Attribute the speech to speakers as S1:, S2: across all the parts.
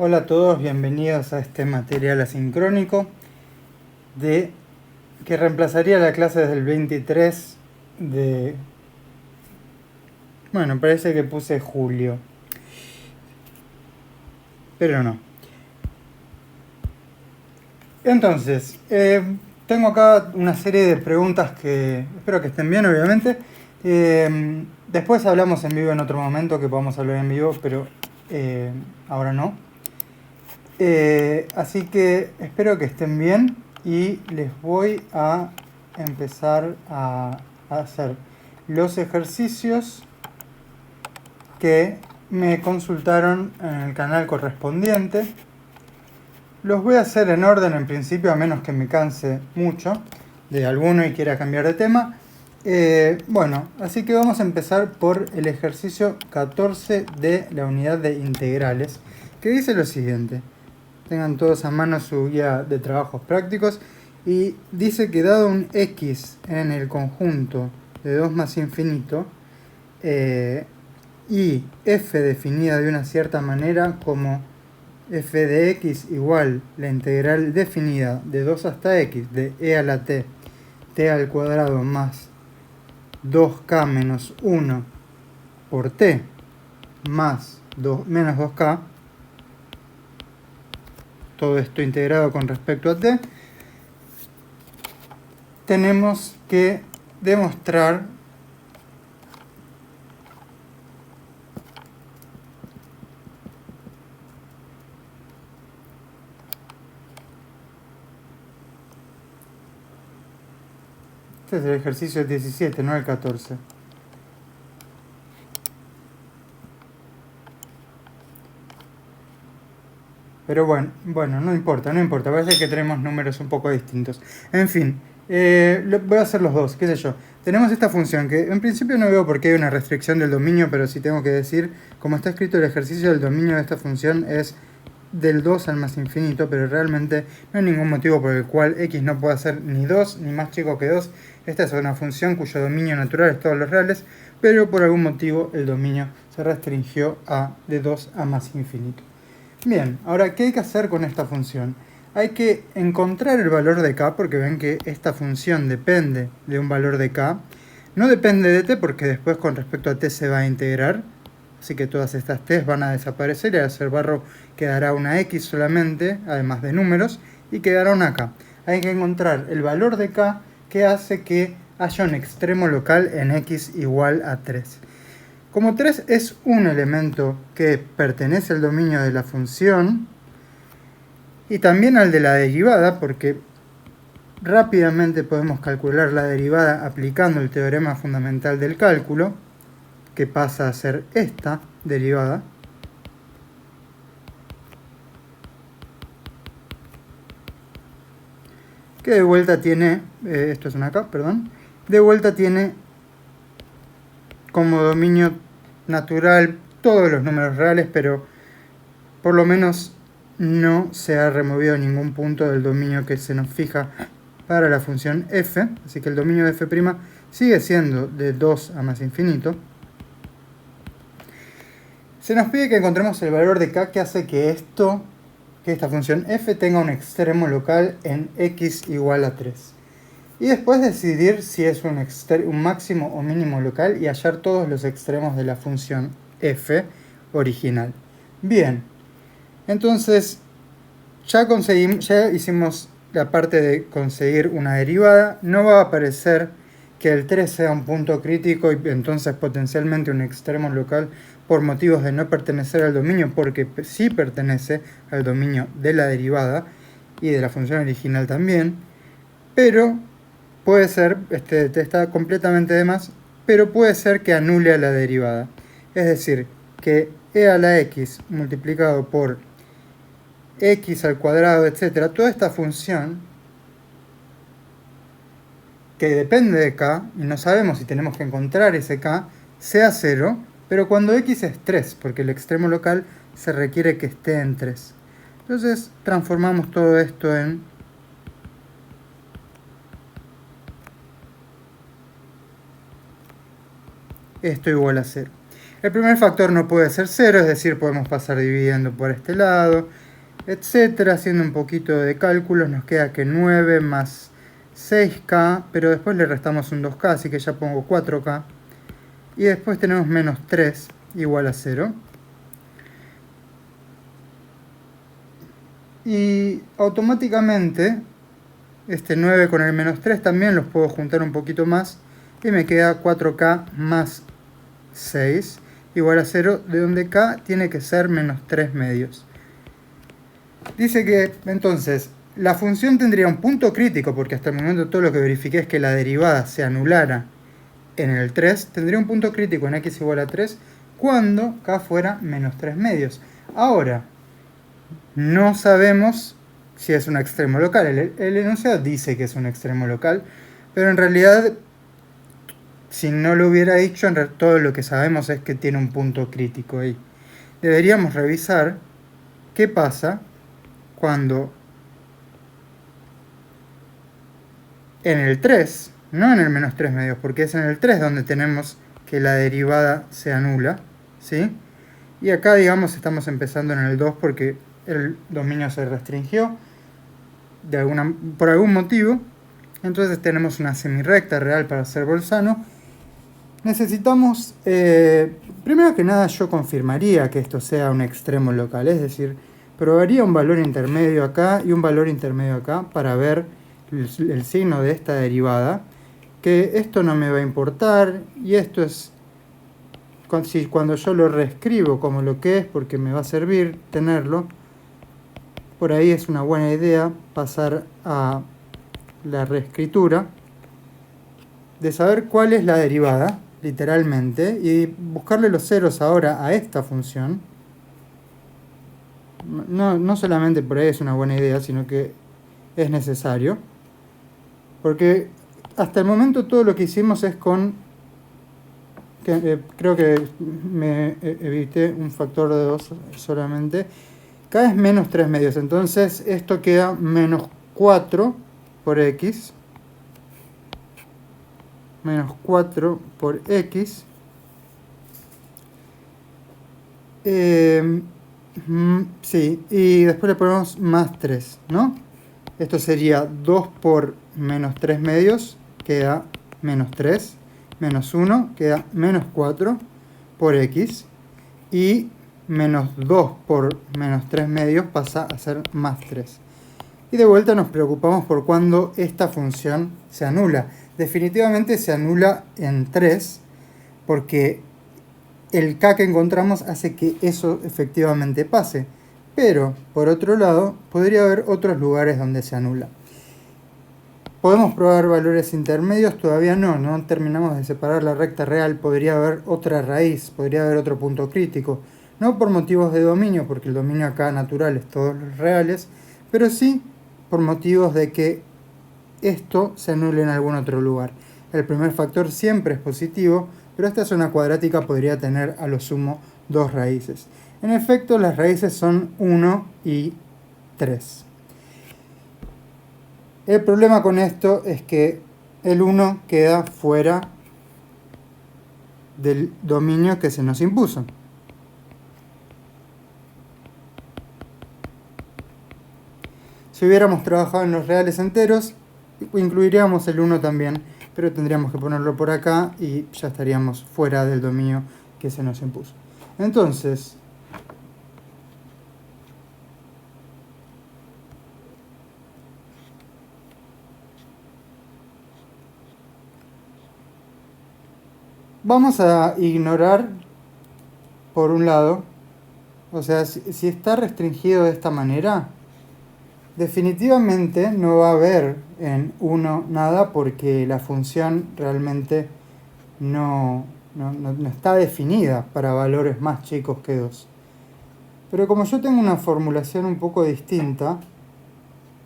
S1: Hola a todos, bienvenidos a este material asincrónico que reemplazaría la clase del 23 de... Bueno, parece que puse julio, pero no. Entonces, tengo acá una serie de preguntas que espero que estén bien, obviamente. Después hablamos en vivo en otro momento, que podamos hablar en vivo, pero eh, ahora no. Así que espero que estén bien y les voy a empezar a hacer los ejercicios que me consultaron en el canal correspondiente. Los voy a hacer en orden en principio, a menos que me canse mucho de alguno y quiera cambiar de tema. Bueno, así que vamos a empezar por el ejercicio 14 de la unidad de integrales, que dice lo siguiente. Tengan todos a mano su guía de trabajos prácticos y dice que dado un x en el conjunto de 2 más infinito y f definida de una cierta manera como f de x igual la integral definida de 2 hasta x de e a la t al cuadrado más 2k menos 1 por t más menos 2k, todo esto integrado con respecto a t, tenemos que demostrar este es el ejercicio 17, no el 14. Pero bueno, no importa, parece que tenemos números un poco distintos. En fin, voy a hacer los dos, qué sé yo. Tenemos esta función que en principio no veo por qué hay una restricción del dominio, pero sí tengo que decir, como está escrito el ejercicio, del dominio de esta función es del 2 al más infinito, pero realmente no hay ningún motivo por el cual x no pueda ser ni 2 ni más chico que 2. Esta es una función cuyo dominio natural es todos los reales, pero por algún motivo el dominio se restringió a de 2 a más infinito. Bien, ahora, ¿qué hay que hacer con esta función? Hay que encontrar el valor de k, porque ven que esta función depende de un valor de k. No depende de t, porque después con respecto a t se va a integrar. Así que todas estas t van a desaparecer y al ser barro quedará una x solamente, además de números, y quedará una k. Hay que encontrar el valor de k que hace que haya un extremo local en x igual a 3. Como 3 es un elemento que pertenece al dominio de la función y también al de la derivada, porque rápidamente podemos calcular la derivada aplicando el teorema fundamental del cálculo, que pasa a ser esta derivada. Que de vuelta tiene, esto es una k, perdón, de vuelta tiene como dominio natural todos los números reales, pero por lo menos no se ha removido ningún punto del dominio que se nos fija para la función f, así que el dominio de f' sigue siendo de 2 a más infinito. Se nos pide que encontremos el valor de k que hace que esta función f tenga un extremo local en x igual a 3. Y después decidir si es un máximo o mínimo local y hallar todos los extremos de la función f original. Bien, entonces ya hicimos la parte de conseguir una derivada. No va a aparecer que el 3 sea un punto crítico y entonces potencialmente un extremo local por motivos de no pertenecer al dominio, porque sí pertenece al dominio de la derivada y de la función original también, pero puede ser, está completamente de más, pero puede ser que anule a la derivada. Es decir, que e a la x multiplicado por x al cuadrado, etcétera, toda esta función que depende de k, y no sabemos si tenemos que encontrar ese k, sea 0, pero cuando x es 3, porque el extremo local se requiere que esté en 3. Entonces transformamos todo esto en esto igual a 0. El primer factor no puede ser 0, es decir, podemos pasar dividiendo por este lado, etcétera. Haciendo un poquito de cálculos nos queda que 9 más 6k, pero después le restamos un 2k, así que ya pongo 4k. Y después tenemos menos 3 igual a 0. Y automáticamente este 9 con el menos 3 también los puedo juntar un poquito más. Y me queda 4k más 6 igual a 0, de donde k tiene que ser menos 3 medios. Dice que entonces la función tendría un punto crítico, porque hasta el momento todo lo que verifiqué es que la derivada se anulara en el 3. Tendría un punto crítico en x igual a 3 cuando k fuera menos 3 medios. Ahora, no sabemos si es un extremo local. El enunciado dice que es un extremo local, pero en realidad, si no lo hubiera dicho, todo lo que sabemos es que tiene un punto crítico ahí. Deberíamos revisar qué pasa cuando en el 3, no en el menos 3 medios, porque es en el 3 donde tenemos que la derivada se anula, ¿sí? Y acá, digamos, estamos empezando en el 2 porque el dominio se restringió por algún motivo. Entonces tenemos una semirrecta real para ser bolzano. Necesitamos, primero que nada, yo confirmaría que esto sea un extremo local, es decir, probaría un valor intermedio acá y un valor intermedio acá para ver el signo de esta derivada, que esto no me va a importar, y esto es cuando yo lo reescribo como lo que es, porque me va a servir tenerlo. Por ahí es una buena idea pasar a la reescritura, de saber cuál es la derivada, literalmente, y buscarle los ceros ahora a esta función. No solamente por ahí es una buena idea, sino que es necesario. Porque hasta el momento todo lo que hicimos es con... creo que me evité un factor de 2 solamente. K es menos 3 medios, entonces esto queda menos 4 por x. Menos 4 por x. Sí, y después le ponemos más 3, ¿no? Esto sería 2 por menos 3 medios, queda menos 3, menos 1, queda menos 4 por x, y menos 2 por menos 3 medios pasa a ser más 3. Y de vuelta nos preocupamos por cuando esta función se anula. Definitivamente se anula en 3, porque el k que encontramos hace que eso efectivamente pase. Pero, por otro lado, podría haber otros lugares donde se anula. ¿Podemos probar valores intermedios? Todavía no terminamos de separar la recta real. Podría haber otra raíz, podría haber otro punto crítico. No por motivos de dominio, porque el dominio acá natural es todos los reales, pero sí por motivos de que esto se anule en algún otro lugar. El primer factor siempre es positivo, pero esta zona cuadrática podría tener a lo sumo dos raíces. En efecto, las raíces son 1 y 3. El problema con esto es que el 1 queda fuera del dominio que se nos impuso. Si hubiéramos trabajado en los reales enteros, incluiríamos el 1 también, pero tendríamos que ponerlo por acá y ya estaríamos fuera del dominio que se nos impuso. Entonces, vamos a ignorar, por un lado, o sea, si está restringido de esta manera, definitivamente no va a haber en 1 nada, porque la función realmente no está definida para valores más chicos que 2. Pero como yo tengo una formulación un poco distinta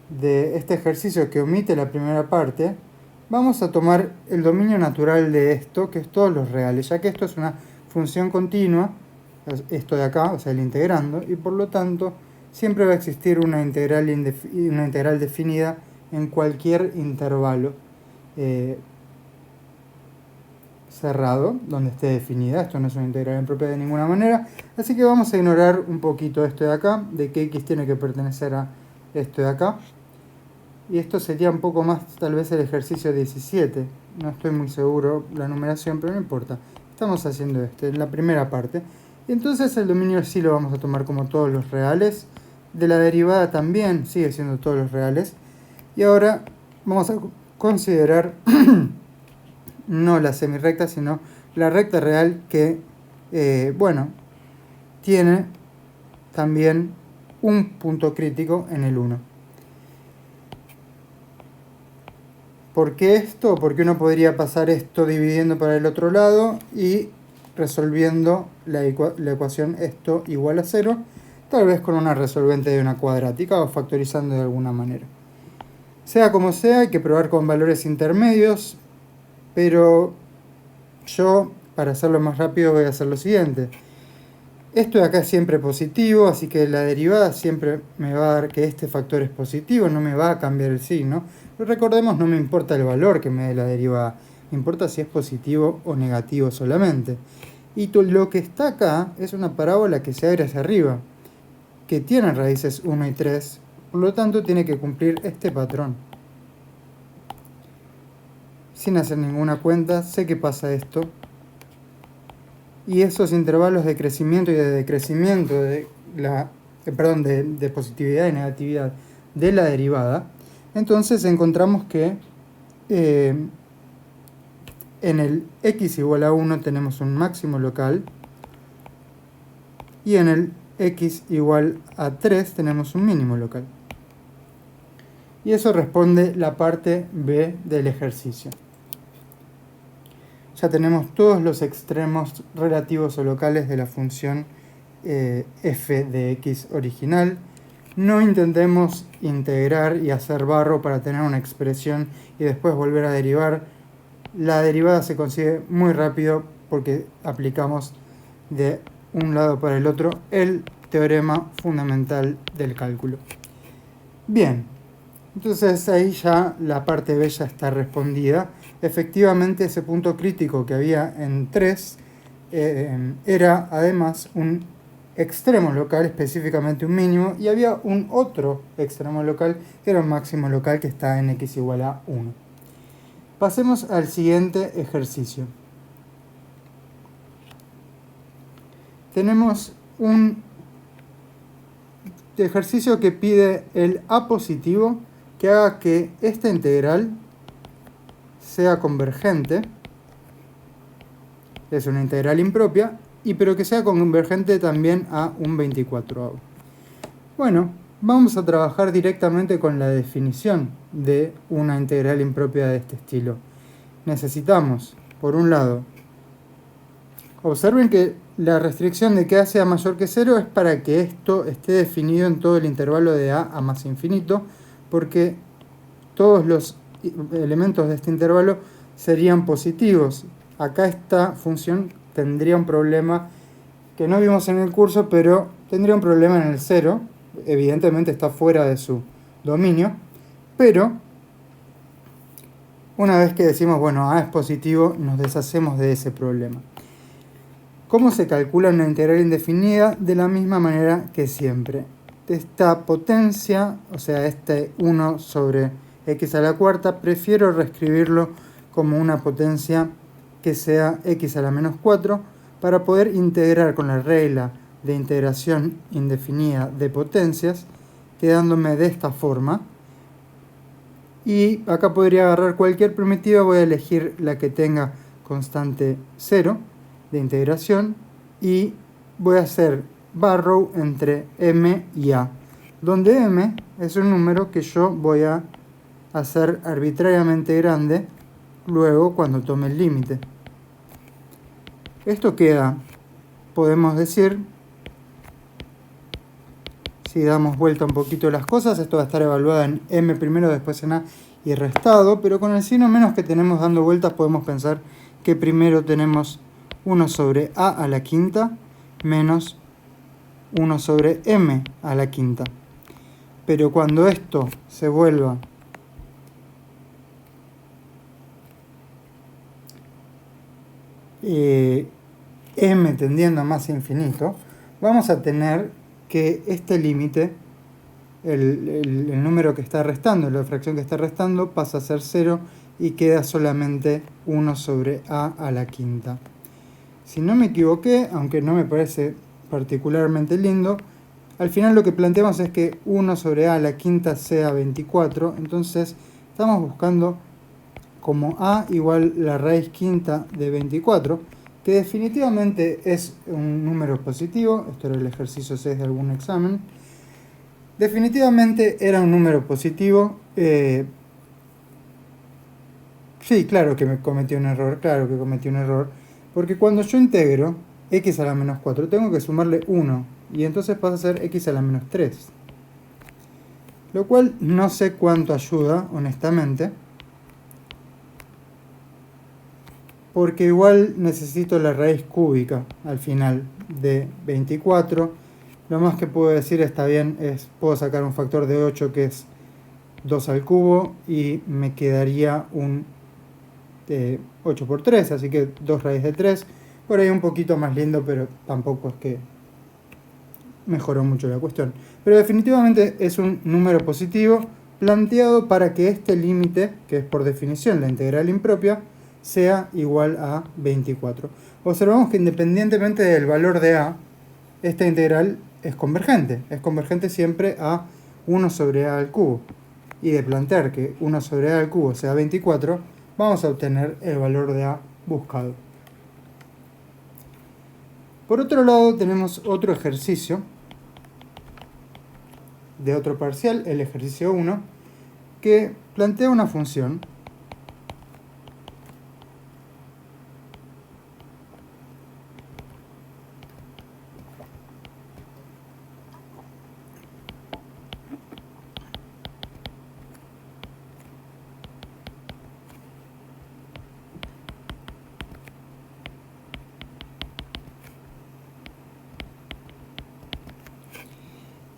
S1: de este ejercicio que omite la primera parte, vamos a tomar el dominio natural de esto, que es todos los reales, ya que esto es una función continua, esto de acá, o sea, el integrando, y por lo tanto siempre va a existir una integral definida en cualquier intervalo. cerrado, donde esté definida. Esto no es una integral impropia de ninguna manera, así que vamos a ignorar un poquito esto de acá, de que x tiene que pertenecer a esto de acá. Y esto sería un poco más tal vez el ejercicio 17. No estoy muy seguro la numeración, pero no importa. Estamos haciendo en la primera parte. Y entonces el dominio sí lo vamos a tomar como todos los reales. De la derivada también sigue siendo todos los reales. Y ahora vamos a considerar no la semirrecta, sino la recta real que, bueno, tiene también un punto crítico en el 1. ¿Por qué esto? Porque uno podría pasar esto dividiendo para el otro lado y resolviendo la ecuación esto igual a 0, tal vez con una resolvente de una cuadrática o factorizando de alguna manera. Sea como sea, hay que probar con valores intermedios, pero yo, para hacerlo más rápido, voy a hacer lo siguiente. Esto de acá es siempre positivo, así que la derivada siempre me va a dar que este factor es positivo, no me va a cambiar el signo. Pero recordemos, no me importa el valor que me dé la derivada, me importa si es positivo o negativo solamente. Y lo que está acá es una parábola que se abre hacia arriba, que tiene raíces 1 y 3, por lo tanto tiene que cumplir este patrón. Sin hacer ninguna cuenta, sé que pasa esto. Y esos intervalos de crecimiento y de decrecimiento de positividad y negatividad de la derivada, entonces encontramos que en el x igual a 1 tenemos un máximo local y en el x igual a 3 tenemos un mínimo local. Y eso responde la parte B del ejercicio. Ya tenemos todos los extremos relativos o locales de la función f de x original. No intentemos integrar y hacer barro para tener una expresión y después volver a derivar. La derivada se consigue muy rápido porque aplicamos de un lado para el otro el teorema fundamental del cálculo. Bien, entonces ahí ya la parte B ya está respondida. Efectivamente, ese punto crítico que había en 3 era además un extremo local, específicamente un mínimo, y había un otro extremo local que era un máximo local que está en x igual a 1. Pasemos al siguiente ejercicio. Tenemos un ejercicio que pide el a positivo que haga que esta integral sea convergente, es una integral impropia, pero que sea convergente también a un 24avo. Bueno, vamos a trabajar directamente con la definición de una integral impropia de este estilo. Necesitamos, por un lado, observen que la restricción de que a sea mayor que 0 es para que esto esté definido en todo el intervalo de a más infinito, porque todos los elementos de este intervalo serían positivos. Acá esta función tendría un problema que no vimos en el curso, pero tendría un problema en el 0. Evidentemente está fuera de su dominio, pero una vez que decimos, bueno, a es positivo, nos deshacemos de ese problema. ¿Cómo se calcula una integral indefinida? De la misma manera que siempre. Esta potencia, o sea, este 1 sobre x a la cuarta, prefiero reescribirlo como una potencia que sea x a la menos 4 para poder integrar con la regla de integración indefinida de potencias, quedándome de esta forma. Y acá podría agarrar cualquier primitiva, voy a elegir la que tenga constante 0 de integración y voy a hacer barrow entre m y a, donde m es un número que yo voy a hacer arbitrariamente grande luego cuando tome el límite. Esto queda, podemos decir, si damos vuelta un poquito las cosas, esto va a estar evaluado en m primero, después en a y restado, pero con el signo menos que tenemos dando vueltas podemos pensar que primero tenemos 1 sobre a a la quinta menos 1 sobre m a la quinta. Pero cuando esto se vuelva m tendiendo a más infinito, vamos a tener que este límite, el número que está restando, la fracción que está restando, pasa a ser 0 y queda solamente 1 sobre a la quinta. Si no me equivoqué, aunque no me parece particularmente lindo, al final lo que planteamos es que 1 sobre a la quinta sea 24, entonces estamos buscando como a igual la raíz quinta de 24, que definitivamente es un número positivo. Esto era el ejercicio 6 de algún examen. Definitivamente era un número positivo. Sí, claro que me cometí un error, porque cuando yo integro x a la menos 4, tengo que sumarle 1, y entonces pasa a ser x a la menos 3. Lo cual no sé cuánto ayuda, honestamente, porque igual necesito la raíz cúbica al final de 24. Lo más que puedo decir, está bien, es puedo sacar un factor de 8 que es 2 al cubo y me quedaría un 8 por 3, así que 2 raíz de 3. Por ahí un poquito más lindo, pero tampoco es que mejoró mucho la cuestión. Pero definitivamente es un número positivo planteado para que este límite, que es por definición la integral impropia, sea igual a 24. Observamos que independientemente del valor de a, esta integral es convergente siempre a 1 sobre a al cubo. Y de plantear que 1 sobre a al cubo sea 24, vamos a obtener el valor de a buscado. Por otro lado, tenemos otro ejercicio de otro parcial, el ejercicio 1, que plantea una función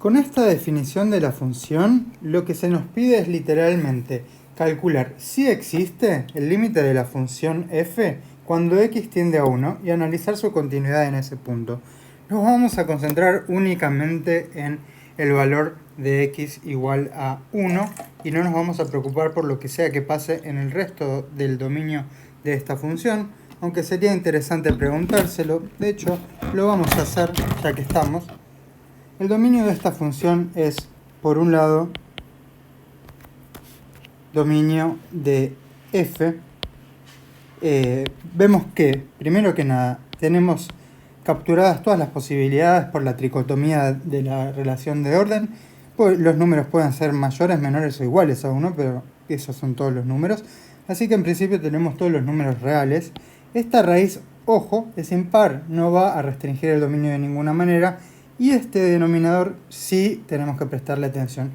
S1: Con esta definición de la función, lo que se nos pide es literalmente calcular si existe el límite de la función f cuando x tiende a 1 y analizar su continuidad en ese punto. Nos vamos a concentrar únicamente en el valor de x igual a 1 y no nos vamos a preocupar por lo que sea que pase en el resto del dominio de esta función, aunque sería interesante preguntárselo. De hecho, lo vamos a hacer ya que estamos. El dominio de esta función es, por un lado, dominio de f. Vemos que, primero que nada, tenemos capturadas todas las posibilidades por la tricotomía de la relación de orden. Pues los números pueden ser mayores, menores o iguales a 1, pero esos son todos los números. Así que en principio tenemos todos los números reales. Esta raíz, ojo, es impar, no va a restringir el dominio de ninguna manera. Y este denominador sí tenemos que prestarle atención.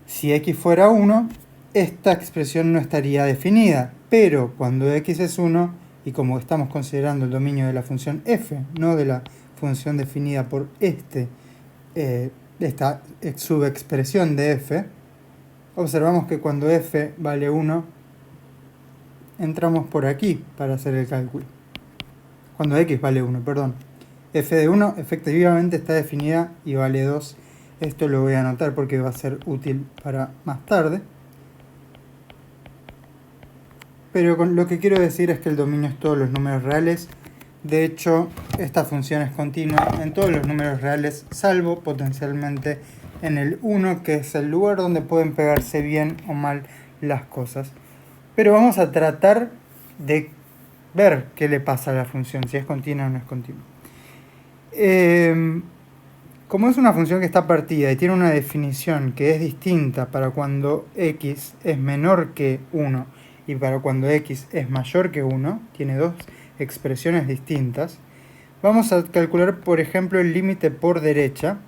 S1: Si x fuera 1, esta expresión no estaría definida, pero cuando x es 1, y como estamos considerando el dominio de la función f, no de la función definida por esta subexpresión de f, observamos que cuando f vale 1, entramos por aquí para hacer el cálculo. Cuando x vale 1, perdón. F de 1 efectivamente está definida y vale 2. Esto lo voy a anotar porque va a ser útil para más tarde. Pero lo que quiero decir es que el dominio es todos los números reales. De hecho, esta función es continua en todos los números reales, salvo potencialmente en el 1, que es el lugar donde pueden pegarse bien o mal las cosas. Pero vamos a tratar de ver qué le pasa a la función, si es continua o no es continua. Como es una función que está partida y tiene una definición que es distinta para cuando x es menor que 1 y para cuando x es mayor que 1, tiene dos expresiones distintas, vamos a calcular, por ejemplo, el límite por derecha.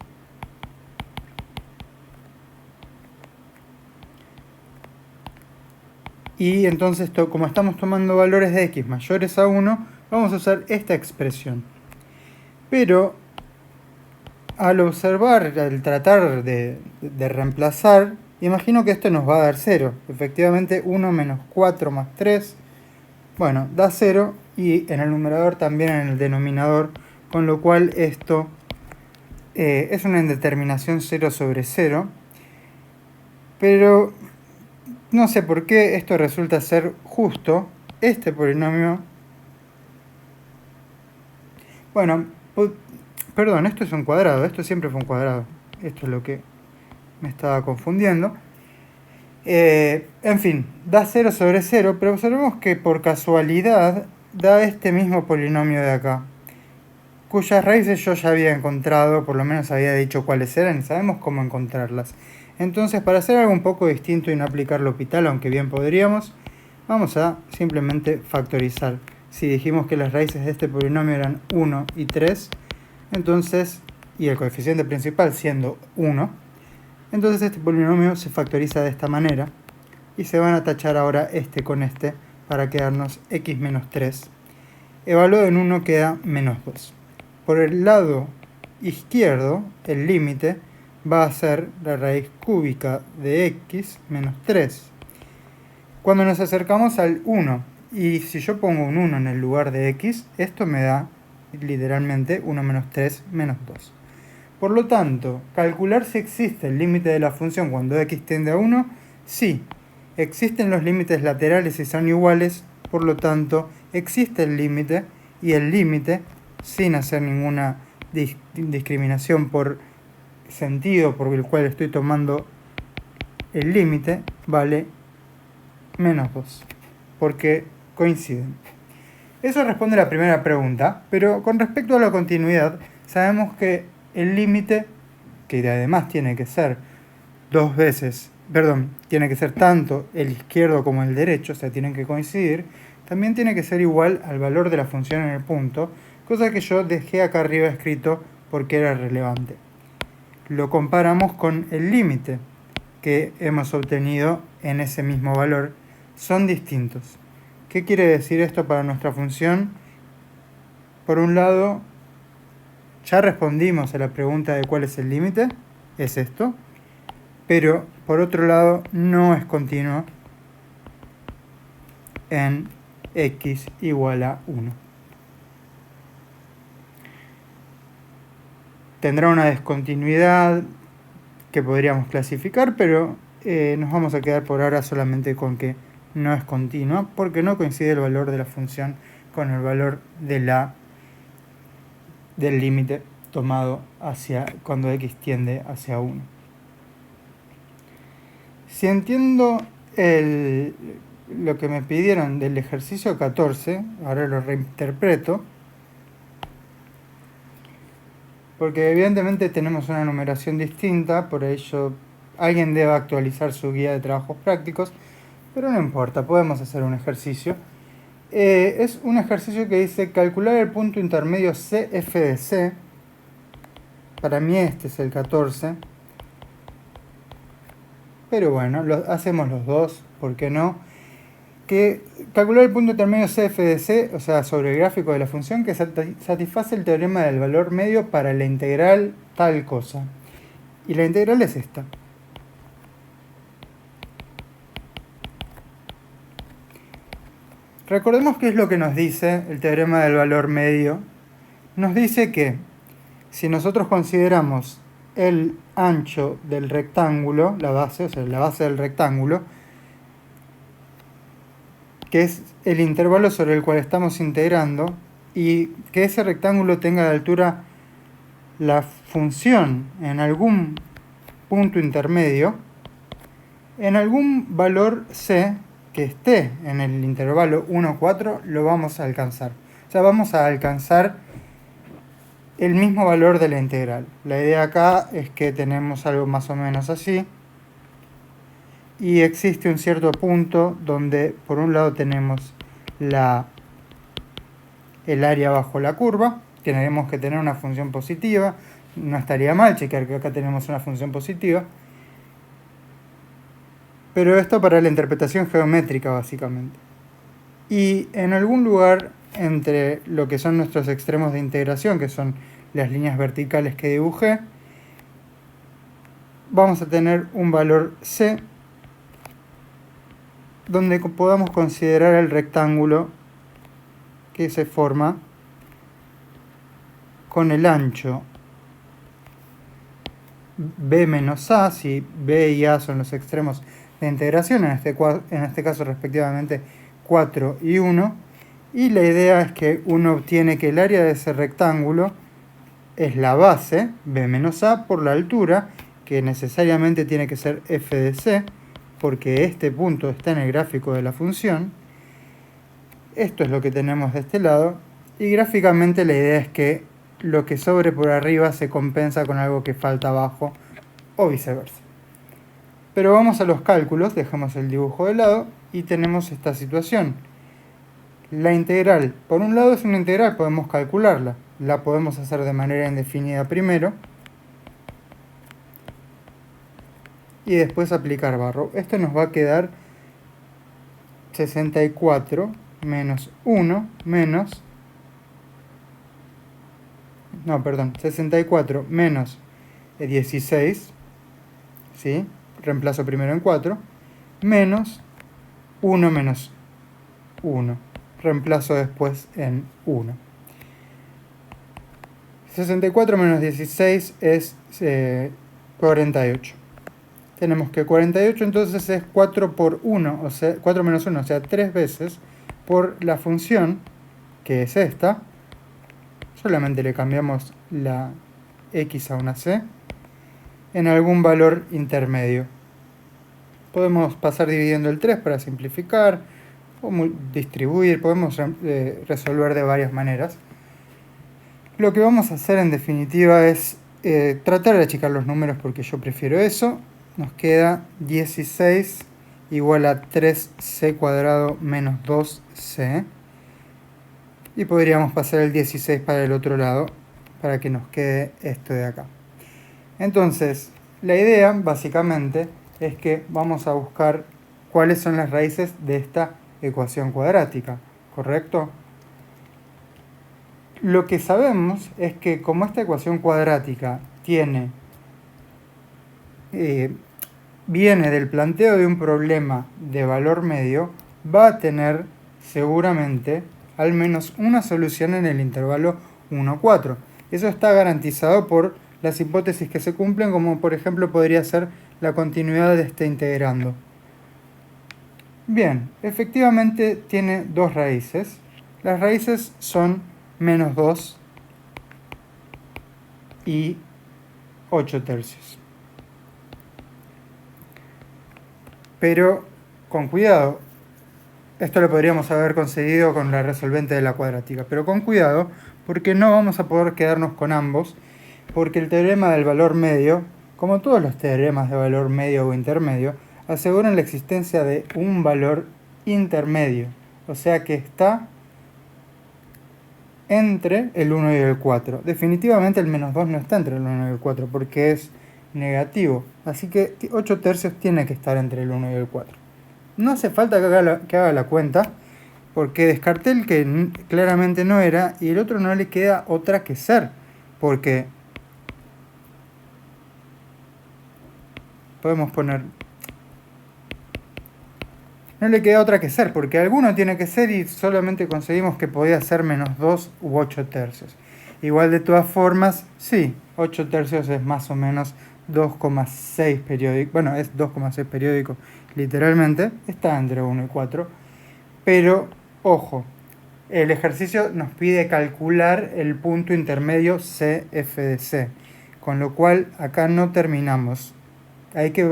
S1: Y entonces, como estamos tomando valores de x mayores a 1, vamos a usar esta expresión. Pero al observar, al tratar de reemplazar, imagino que esto nos va a dar 0. Efectivamente, 1 menos 4 más 3, bueno, da 0. y en el numerador también en el denominador, con lo cual esto es una indeterminación 0 sobre 0, pero no sé por qué esto resulta ser justo. Este polinomio, bueno, perdón, esto es un cuadrado, esto siempre fue un cuadrado, esto es lo que me estaba confundiendo. En fin, da 0 sobre 0, pero observemos que por casualidad da este mismo polinomio de acá, cuyas raíces yo ya había encontrado, por lo menos había dicho cuáles eran y sabemos cómo encontrarlas. Entonces, para hacer algo un poco distinto y no aplicar L'Hopital, aunque bien podríamos, vamos a simplemente factorizar. Si dijimos que las raíces de este polinomio eran 1 y 3, entonces, y el coeficiente principal siendo 1, entonces este polinomio se factoriza de esta manera y se van a tachar ahora este con este para quedarnos x menos 3. Evaluado en 1 queda menos 2. Por el lado izquierdo, el límite va a ser la raíz cúbica de x menos 3. Cuando nos acercamos al 1, y si yo pongo un 1 en el lugar de x, esto me da literalmente 1 menos 3 menos 2. Por lo tanto, calcular si existe el límite de la función cuando x tiende a 1, sí. Existen los límites laterales y son iguales, por lo tanto, existe el límite, y el límite, sin hacer ninguna discriminación por sentido por el cual estoy tomando el límite, vale menos 2, porque coinciden. Eso responde a la primera pregunta, pero con respecto a la continuidad, sabemos que el límite, que además tiene que ser tiene que ser tanto el izquierdo como el derecho, o sea, tienen que coincidir, también tiene que ser igual al valor de la función en el punto, cosa que yo dejé acá arriba escrito porque era relevante. Lo comparamos con el límite que hemos obtenido en ese mismo valor. Son distintos. ¿Qué quiere decir esto para nuestra función? Por un lado, ya respondimos a la pregunta de cuál es el límite, es esto, pero por otro lado no es continuo en x igual a 1. Tendrá una descontinuidad que podríamos clasificar, pero nos vamos a quedar por ahora solamente con que no es continua, porque no coincide el valor de la función con el valor del límite tomado hacia cuando x tiende hacia 1. Si entiendo lo que me pidieron del ejercicio 14, ahora lo reinterpreto, porque evidentemente tenemos una numeración distinta, por ello alguien debe actualizar su guía de trabajos prácticos, pero no importa, podemos hacer un ejercicio. Es un ejercicio que dice calcular el punto intermedio CF de C. Para mí este es el 14. Pero bueno, hacemos los dos, ¿por qué no? Que calcular el punto intermedio CF de C, o sea, sobre el gráfico de la función, que satisface el teorema del valor medio para la integral tal cosa. Y la integral es esta. Recordemos qué es lo que nos dice el teorema del valor medio. Nos dice que si nosotros consideramos el ancho del rectángulo, la base, o sea, la base del rectángulo, que es el intervalo sobre el cual estamos integrando, y que ese rectángulo tenga de altura la función en algún punto intermedio, en algún valor c que esté en el intervalo 1, 4, lo vamos a alcanzar. O sea, vamos a alcanzar el mismo valor de la integral. La idea acá es que tenemos algo más o menos así, y existe un cierto punto donde por un lado tenemos el área bajo la curva, tenemos que tener una función positiva, no estaría mal chequear que acá tenemos una función positiva, pero esto para la interpretación geométrica básicamente. Y en algún lugar entre lo que son nuestros extremos de integración, que son las líneas verticales que dibujé, vamos a tener un valor c donde podamos considerar el rectángulo que se forma con el ancho b menos a, si b y a son los extremos de integración, en este caso respectivamente 4 y 1, y la idea es que uno obtiene que el área de ese rectángulo es la base, b menos a, por la altura, que necesariamente tiene que ser f de c, porque este punto está en el gráfico de la función. Esto es lo que tenemos de este lado, y gráficamente la idea es que lo que sobre por arriba se compensa con algo que falta abajo, o viceversa. Pero vamos a los cálculos, dejamos el dibujo de lado, y tenemos esta situación. La integral, por un lado es una integral, podemos calcularla. La podemos hacer de manera indefinida primero, y después aplicar barro. Esto nos va a quedar 64 menos 1 menos... No, perdón, 64 menos 16, ¿sí? Reemplazo primero en 4, menos 1 menos 1. Reemplazo después en 1. 64 menos 16 es 48. Tenemos que 48 entonces es 4 por 1, o sea, 4 menos 1, o sea, 3 veces por la función, que es esta. Solamente le cambiamos la x a una c en algún valor intermedio. Podemos pasar dividiendo el 3 para simplificar, o distribuir, podemos resolver de varias maneras. Lo que vamos a hacer en definitiva es tratar de achicar los números porque yo prefiero eso. Nos queda 16 igual a 3c cuadrado menos 2c. Y podríamos pasar el 16 para el otro lado para que nos quede esto de acá. Entonces, la idea básicamente es que vamos a buscar cuáles son las raíces de esta ecuación cuadrática, ¿correcto? Lo que sabemos es que como esta ecuación cuadrática viene del planteo de un problema de valor medio, va a tener seguramente al menos una solución en el intervalo 1, 4. Eso está garantizado por las hipótesis que se cumplen, como por ejemplo podría ser la continuidad de este integrando. Bien, efectivamente tiene dos raíces. Las raíces son menos 2 y 8 tercios. Pero con cuidado, esto lo podríamos haber conseguido con la resolvente de la cuadrática, pero con cuidado porque no vamos a poder quedarnos con ambos, porque el teorema del valor medio, como todos los teoremas de valor medio o intermedio, aseguran la existencia de un valor intermedio, o sea que está entre el 1 y el 4. Definitivamente el menos 2 no está entre el 1 y el 4 porque es negativo, así que 8 tercios tiene que estar entre el 1 y el 4. No hace falta que haga la cuenta, porque descarté el que claramente no era y el otro no le queda otra que ser, porque podemos poner... No le queda otra que ser, porque alguno tiene que ser y solamente conseguimos que podía ser menos 2 u 8 tercios. Igual de todas formas, sí, 8 tercios es más o menos 2,6 periódico. Bueno, es 2,6 periódico, literalmente, está entre 1 y 4. Pero, ojo, el ejercicio nos pide calcular el punto intermedio CF de C, con lo cual acá no terminamos. Hay que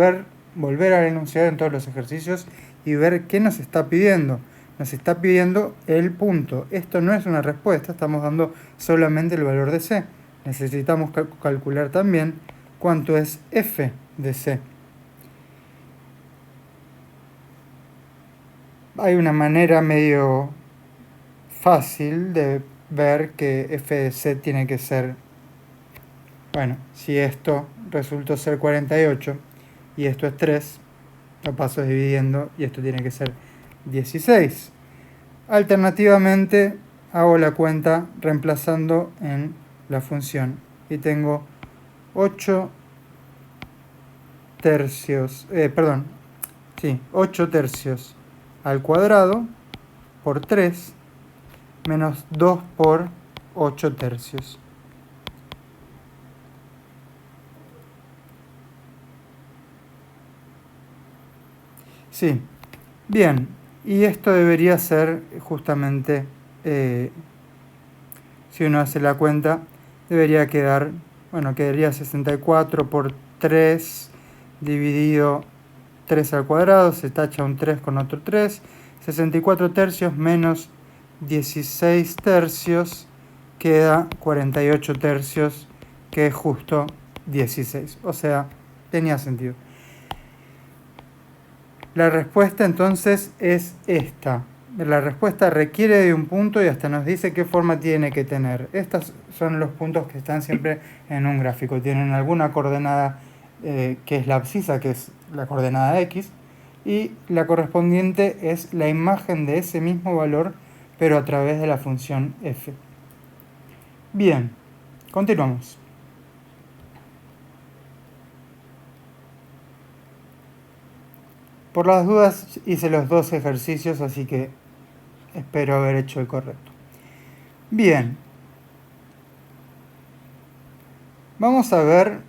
S1: volver al enunciado en todos los ejercicios y ver qué nos está pidiendo. Nos está pidiendo el punto. Esto no es una respuesta, estamos dando solamente el valor de C. Necesitamos calcular también cuánto es F de C. Hay una manera medio fácil de ver que F de C tiene que ser, bueno, si esto resultó ser 48 y esto es 3, lo paso dividiendo y esto tiene que ser 16. Alternativamente hago la cuenta reemplazando en la función y tengo 8 tercios, 8 tercios al cuadrado por 3 menos 2 por 8 tercios. Sí, bien, y esto debería ser justamente, si uno hace la cuenta, debería quedar, bueno, quedaría 64 por 3 dividido 3 al cuadrado, se tacha un 3 con otro 3, 64 tercios menos 16 tercios queda 48 tercios, que es justo 16, o sea, tenía sentido. La respuesta entonces es esta. La respuesta requiere de un punto y hasta nos dice qué forma tiene que tener. Estos son los puntos que están siempre en un gráfico. Tienen alguna coordenada que es la abscisa, que es la coordenada x, y la correspondiente es la imagen de ese mismo valor, pero a través de la función f. Bien, continuamos. Por las dudas hice los dos ejercicios, así que espero haber hecho el correcto. Bien. Vamos a ver.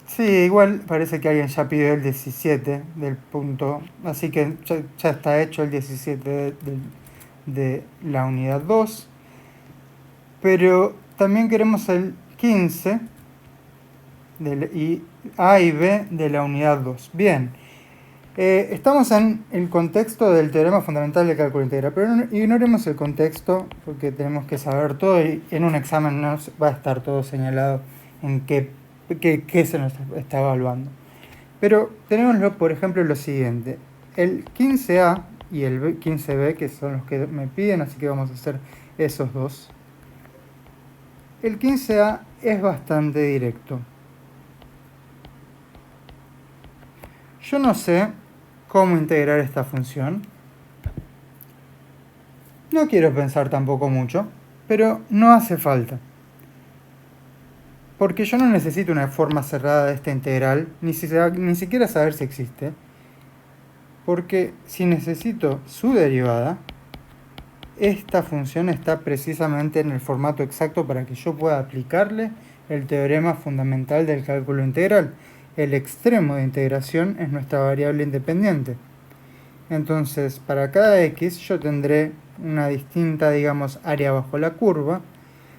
S1: Sí, igual parece que alguien ya pidió el 17 del punto, así que ya está hecho el 17 de la unidad 2. Pero también queremos el 15 y A y B de la unidad 2. Bien, estamos en el contexto del teorema fundamental de cálculo integral, pero ignoremos el contexto porque tenemos que saber todo y en un examen no va a estar todo señalado en qué se nos está evaluando. Pero tenemos, por ejemplo, lo siguiente. El 15A y el 15B, que son los que me piden, así que vamos a hacer esos dos. El 15A es bastante directo. Yo no sé cómo integrar esta función. No quiero pensar tampoco mucho, pero no hace falta. Porque yo no necesito una forma cerrada de esta integral, ni siquiera saber si existe. Porque si necesito su derivada, esta función está precisamente en el formato exacto para que yo pueda aplicarle el teorema fundamental del cálculo integral. El extremo de integración es nuestra variable independiente. Entonces, para cada x yo tendré una distinta, digamos, área bajo la curva,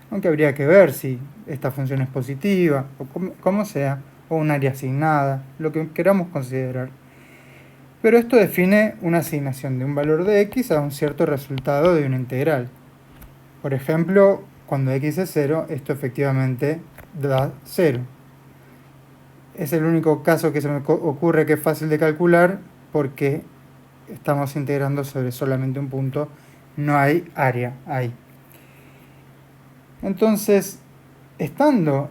S1: aunque habría que ver si esta función es positiva, o como sea, o un área asignada, lo que queramos considerar. Pero esto define una asignación de un valor de x a un cierto resultado de una integral. Por ejemplo, cuando x es 0, esto efectivamente da 0. Es el único caso que se me ocurre que es fácil de calcular porque estamos integrando sobre solamente un punto, no hay área ahí. Entonces, estando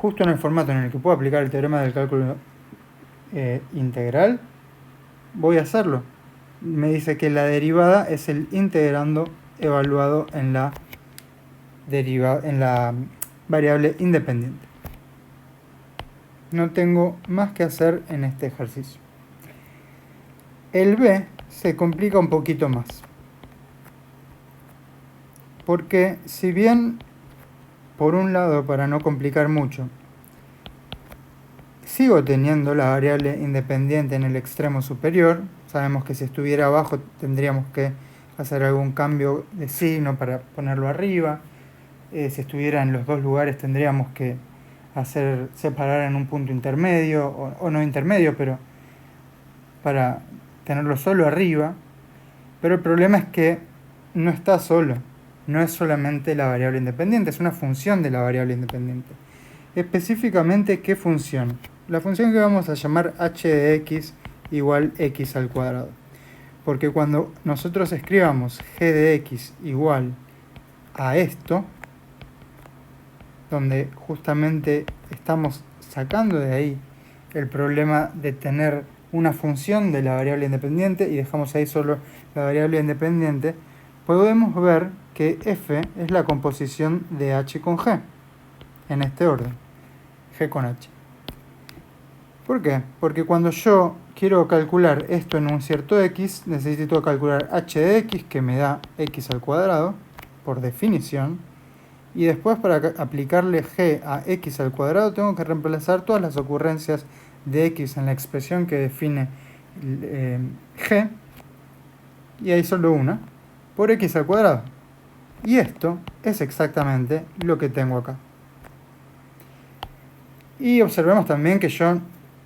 S1: justo en el formato en el que puedo aplicar el teorema del cálculo integral, voy a hacerlo. Me dice que la derivada es el integrando evaluado en la variable independiente. No tengo más que hacer en este ejercicio. El B se complica un poquito más. Porque si bien, por un lado, para no complicar mucho, sigo teniendo la variable independiente en el extremo superior, sabemos que si estuviera abajo tendríamos que hacer algún cambio de signo para ponerlo arriba. Si estuviera en los dos lugares tendríamos que separar en un punto intermedio, o no intermedio, pero para tenerlo solo arriba. Pero el problema es que no está solo, no es solamente la variable independiente, es una función de la variable independiente. Específicamente, ¿qué función? La función que vamos a llamar h de x igual x al cuadrado. Porque cuando nosotros escribamos g de x igual a esto, donde justamente estamos sacando de ahí el problema de tener una función de la variable independiente y dejamos ahí solo la variable independiente, podemos ver que f es la composición de h con g, en este orden, g con h. ¿Por qué? Porque cuando yo quiero calcular esto en un cierto x, necesito calcular h de x, que me da x al cuadrado, por definición. Y después, para aplicarle g a x al cuadrado, tengo que reemplazar todas las ocurrencias de x en la expresión que define g, y hay solo una, por x al cuadrado. Y esto es exactamente lo que tengo acá. Y observemos también que yo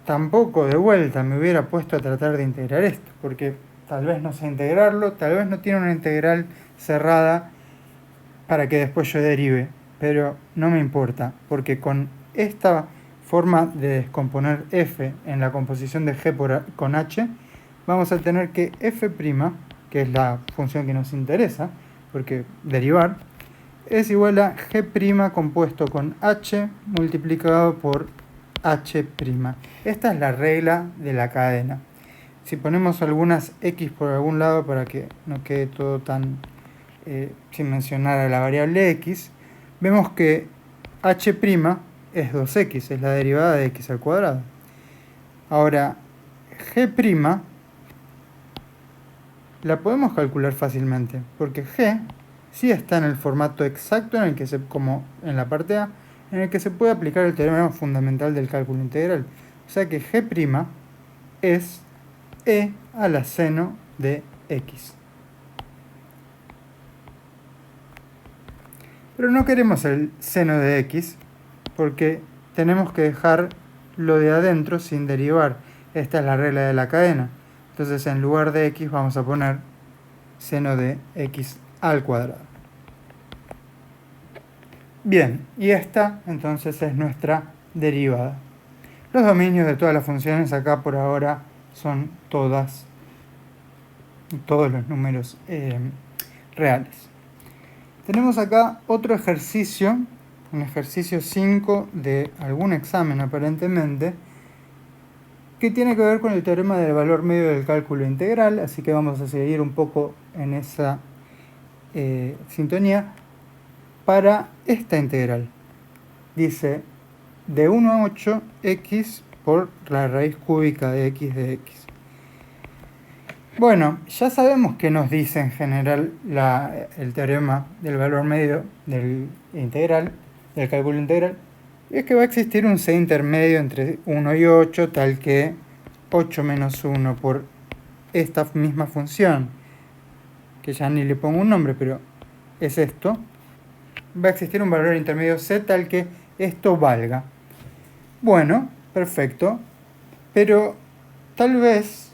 S1: tampoco de vuelta me hubiera puesto a tratar de integrar esto, porque tal vez no sé integrarlo, tal vez no tiene una integral cerrada para que después yo derive, pero no me importa, porque con esta forma de descomponer f en la composición de g con h, vamos a tener que f', que es la función que nos interesa, porque derivar, es igual a g' compuesto con h multiplicado por h'. Esta es la regla de la cadena. Si ponemos algunas x por algún lado para que no quede todo tan sin mencionar a la variable x, vemos que h' es 2x, es la derivada de x al cuadrado. Ahora, g' la podemos calcular fácilmente, porque g sí está en el formato exacto en el que como en la parte A, en el que se puede aplicar el teorema fundamental del cálculo integral. O sea que g' es e a la seno de x. Pero no queremos el seno de x, porque tenemos que dejar lo de adentro sin derivar. Esta es la regla de la cadena. Entonces, en lugar de x vamos a poner seno de x al cuadrado. Bien, y esta entonces es nuestra derivada. Los dominios de todas las funciones acá por ahora son todos los números reales. Tenemos acá otro ejercicio, un ejercicio 5 de algún examen aparentemente, que tiene que ver con el teorema del valor medio del cálculo integral, así que vamos a seguir un poco en esa sintonía para esta integral. Dice de 1 a 8 x por la raíz cúbica de x de x. Bueno, ya sabemos que nos dice en general el teorema del valor medio del integral, del cálculo integral, es que va a existir un c intermedio entre 1 y 8, tal que 8 menos 1 por esta misma función, que ya ni le pongo un nombre, pero es esto, va a existir un valor intermedio c tal que esto valga. Bueno, perfecto, pero tal vez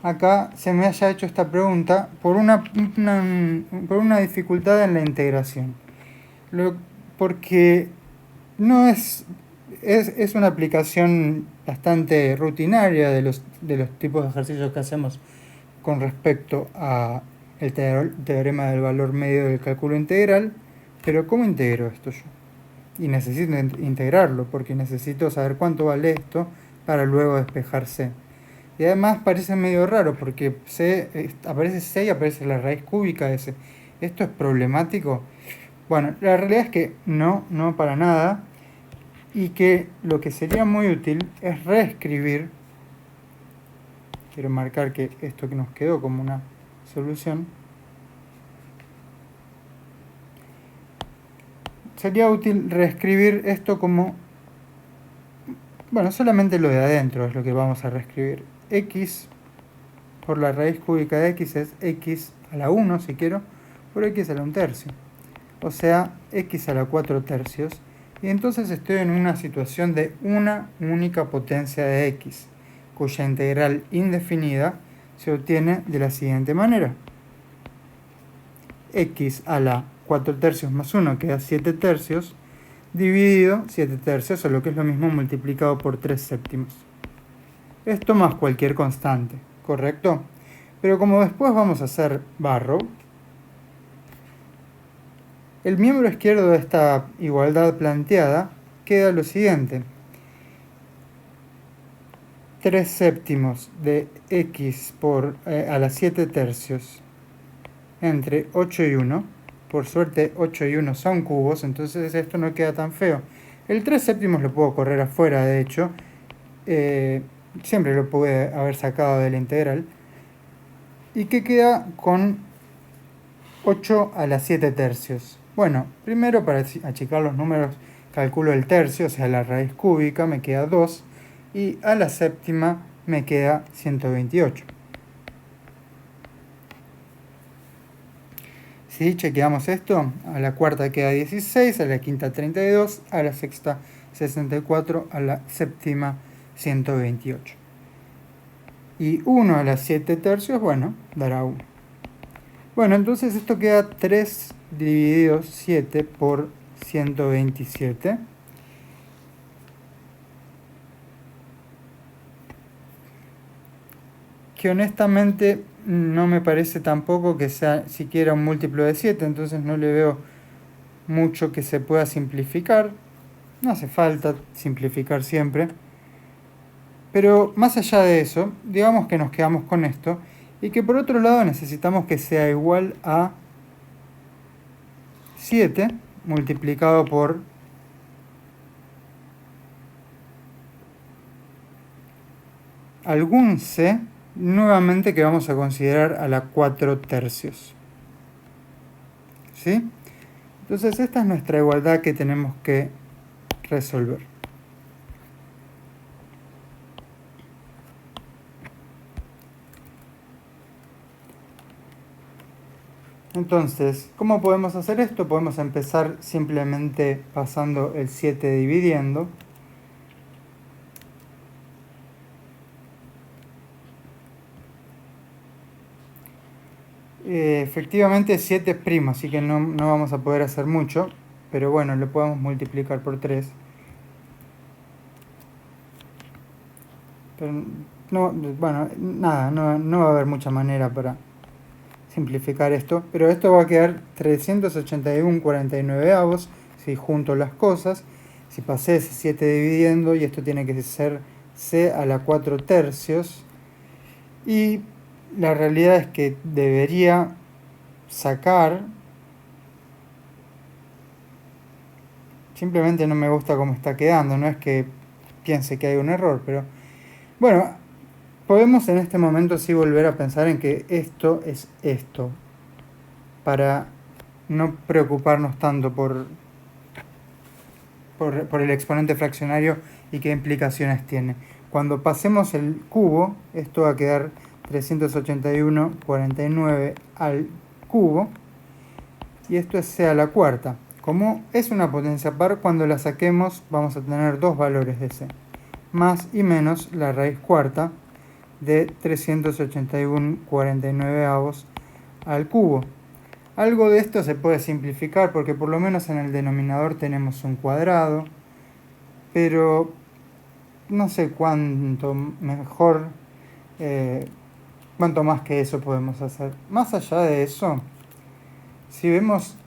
S1: acá se me haya hecho esta pregunta por una dificultad en la integración. Porque no es una aplicación bastante rutinaria de los tipos de ejercicios que hacemos con respecto a el teorema del valor medio del cálculo integral. Pero ¿cómo integro esto yo? Y necesito integrarlo porque necesito saber cuánto vale esto para luego despejar c. Y además parece medio raro porque aparece c y aparece la raíz cúbica de c. ¿Esto es problemático? Bueno, la realidad es que no para nada. Y que lo que sería muy útil es reescribir. Quiero marcar que esto que nos quedó como una solución. Sería útil reescribir esto como... Bueno, solamente lo de adentro es lo que vamos a reescribir. X por la raíz cúbica de x es x a la 1, si quiero, por x a la 1 tercio. O sea, x a la 4 tercios. Y entonces estoy en una situación de una única potencia de x, cuya integral indefinida se obtiene de la siguiente manera. X a la 4 tercios más 1, que da 7 tercios, dividido 7 tercios, o lo que es lo mismo, multiplicado por 3 séptimos. Esto más cualquier constante, ¿correcto? Pero como después vamos a hacer barro, el miembro izquierdo de esta igualdad planteada queda lo siguiente. 3 séptimos de x a la 7 tercios entre 8 y 1. Por suerte 8 y 1 son cubos, entonces esto no queda tan feo. El 3 séptimos lo puedo correr afuera, de hecho. siempre lo pude haber sacado de la integral, y que queda con 8 a la 7 tercios. Bueno, primero para achicar los números calculo el tercio, o sea la raíz cúbica, me queda 2, y a la séptima me queda 128. Si chequeamos esto, a la cuarta queda 16, a la quinta 32, a la sexta 64, a la séptima 128. Y 1 a la 7 tercios, bueno, dará 1. Bueno, entonces esto queda 3 dividido 7 por 127. Que honestamente no me parece tampoco que sea siquiera un múltiplo de 7, entonces no le veo mucho que se pueda simplificar. No hace falta simplificar siempre. Pero más allá de eso, digamos que nos quedamos con esto y que por otro lado necesitamos que sea igual a 7 multiplicado por algún c, nuevamente que vamos a considerar a la 4 tercios. ¿Sí? Entonces esta es nuestra igualdad que tenemos que resolver. Entonces, ¿cómo podemos hacer esto? Podemos empezar simplemente pasando el 7 dividiendo. Efectivamente 7 es primo, así que no vamos a poder hacer mucho, pero bueno, lo podemos multiplicar por 3. Pero no, bueno, nada, no va a haber mucha manera para simplificar esto, pero esto va a quedar 381,49 si junto las cosas. Si pasé ese 7 dividiendo, y esto tiene que ser c a la 4 tercios, y la realidad es que debería sacar, simplemente no me gusta cómo está quedando, no es que piense que hay un error, pero bueno, podemos en este momento sí volver a pensar en que esto es esto, para no preocuparnos tanto por el exponente fraccionario y qué implicaciones tiene. Cuando pasemos el cubo, esto va a quedar 381,49 al cubo, y esto es c a la cuarta. Como es una potencia par, cuando la saquemos vamos a tener dos valores de c, más y menos la raíz cuarta de 381,49 al cubo. Algo de esto se puede simplificar porque por lo menos en el denominador tenemos un cuadrado, pero no sé cuánto mejor, cuánto más que eso podemos hacer. Más allá de eso, si vemos,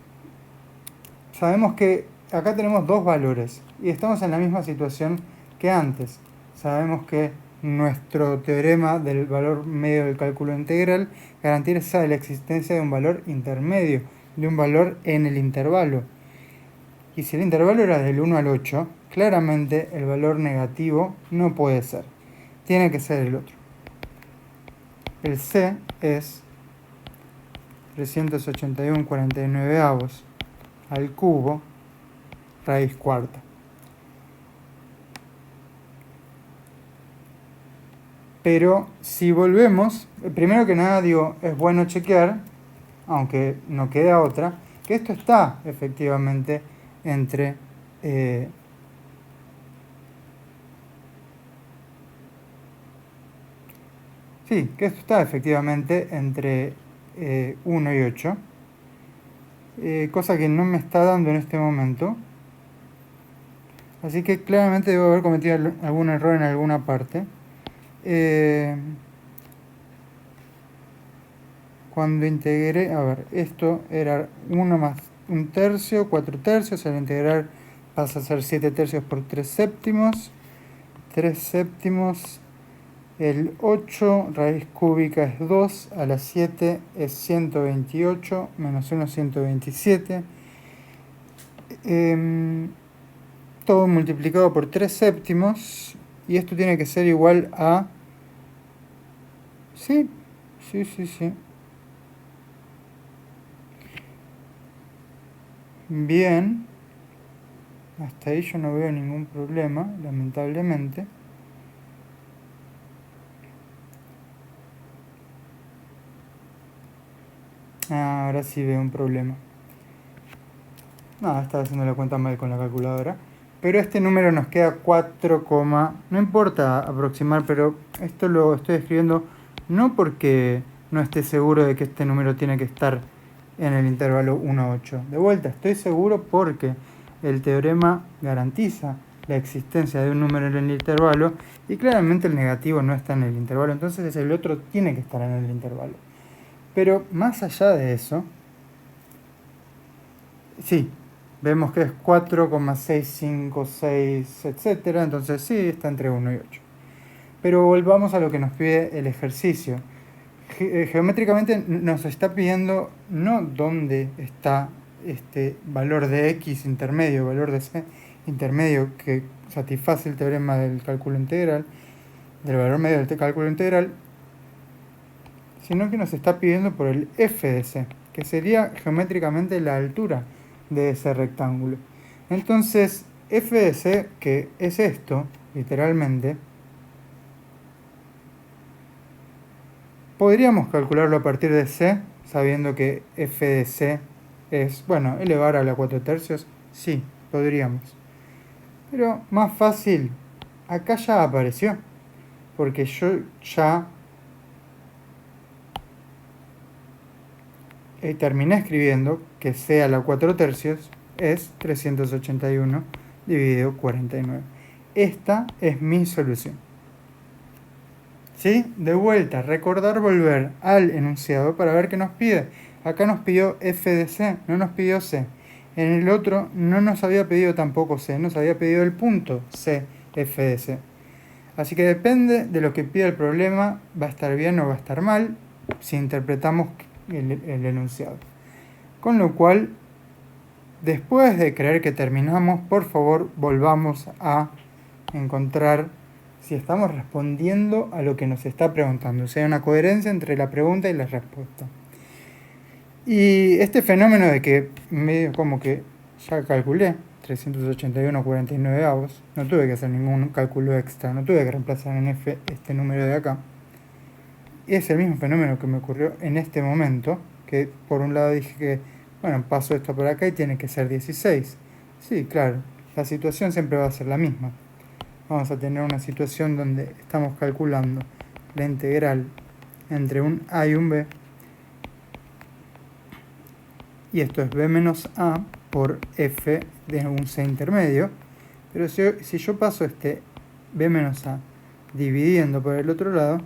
S1: sabemos que acá tenemos dos valores y estamos en la misma situación que antes. Sabemos que nuestro teorema del valor medio del cálculo integral garantiza la existencia de un valor intermedio, de un valor en el intervalo. Y si el intervalo era del 1 al 8, claramente el valor negativo no puede ser. Tiene que ser el otro. El c es 381,49 al cubo raíz cuarta. Pero si volvemos, primero que nada digo, es bueno chequear, aunque no queda otra, que esto está efectivamente entre sí, que esto está efectivamente entre 1 y 8, cosa que no me está dando en este momento. Así que claramente debo haber cometido algún error en alguna parte. Cuando integré, a ver, esto era 1 más 1 tercio, 4 tercios, al integrar pasa a ser 7 tercios por 3 séptimos. 3 séptimos, el 8, raíz cúbica es 2, a la 7 es 128, menos 1, 127. Todo multiplicado por 3 séptimos, y esto tiene que ser igual a... Sí, sí, sí, sí. Bien, hasta ahí yo no veo ningún problema, lamentablemente. Ah, ahora sí veo un problema. Nada, estaba haciendo la cuenta mal con la calculadora. Pero este número nos queda 4, no importa aproximar, pero esto lo estoy escribiendo no porque no esté seguro de que este número tiene que estar en el intervalo 1 a 8. De vuelta, estoy seguro porque el teorema garantiza la existencia de un número en el intervalo y claramente el negativo no está en el intervalo, entonces el otro tiene que estar en el intervalo. Pero más allá de eso, sí, vemos que es 4,656, etcétera, entonces sí, está entre 1 y 8. Pero volvamos a lo que nos pide el ejercicio. Geométricamente nos está pidiendo no dónde está este valor de x intermedio, valor de c intermedio que satisface el teorema del cálculo integral, del valor medio del cálculo integral, sino que nos está pidiendo por el f de c, que sería geométricamente la altura de ese rectángulo. Entonces, f de c, que es esto, literalmente, podríamos calcularlo a partir de c, sabiendo que f de c es, bueno, elevar a la 4 tercios. Sí, podríamos. Pero más fácil, acá ya apareció, porque yo ya terminé escribiendo que c a la 4 tercios es 381 dividido 49. Esta es mi solución. ¿Sí? De vuelta, recordar volver al enunciado para ver qué nos pide. Acá nos pidió f de c, no nos pidió c. En el otro no nos había pedido tampoco c, nos había pedido el punto c, f de c. Así que depende de lo que pida el problema, va a estar bien o va a estar mal si interpretamos el enunciado. Con lo cual, después de creer que terminamos, por favor volvamos a encontrar si estamos respondiendo a lo que nos está preguntando, o sea, una coherencia entre la pregunta y la respuesta. Y este fenómeno de que medio como que ya calculé 381,49 avos, no tuve que hacer ningún cálculo extra, no tuve que reemplazar en f este número de acá. Y es el mismo fenómeno que me ocurrió en este momento, que por un lado dije que, bueno, paso esto por acá y tiene que ser 16. Sí, claro, la situación siempre va a ser la misma. Vamos a tener una situación donde estamos calculando la integral entre un a y un b, y esto es b menos a por f de un c intermedio, pero si yo paso este b menos a dividiendo por el otro lado,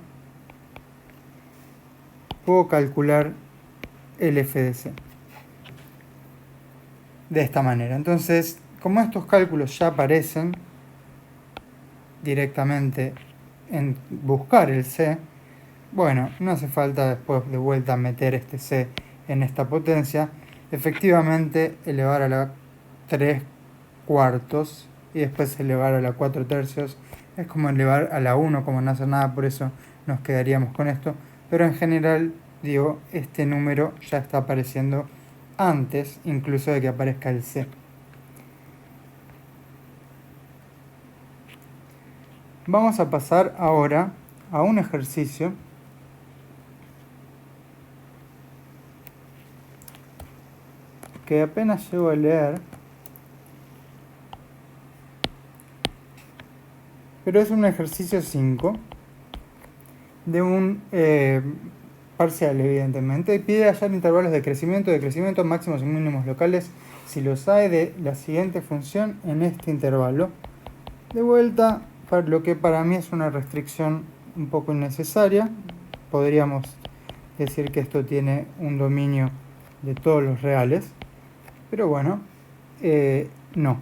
S1: puedo calcular el f de c de esta manera. Entonces, como estos cálculos ya aparecen directamente en buscar el c, bueno, no hace falta después de vuelta meter este c en esta potencia. Efectivamente, elevar a la 3 cuartos y después elevar a la 4 tercios es como elevar a la 1, como no hacer nada, por eso nos quedaríamos con esto. Pero en general, digo, este número ya está apareciendo antes incluso de que aparezca el c. Vamos a pasar ahora a un ejercicio que apenas llego a leer, pero es un ejercicio 5 de un parcial, evidentemente, y pide hallar intervalos de crecimiento máximos y mínimos locales, si los hay, de la siguiente función en este intervalo. De vuelta, lo que para mí es una restricción un poco innecesaria. Podríamos decir que esto tiene un dominio de todos los reales, pero bueno, no.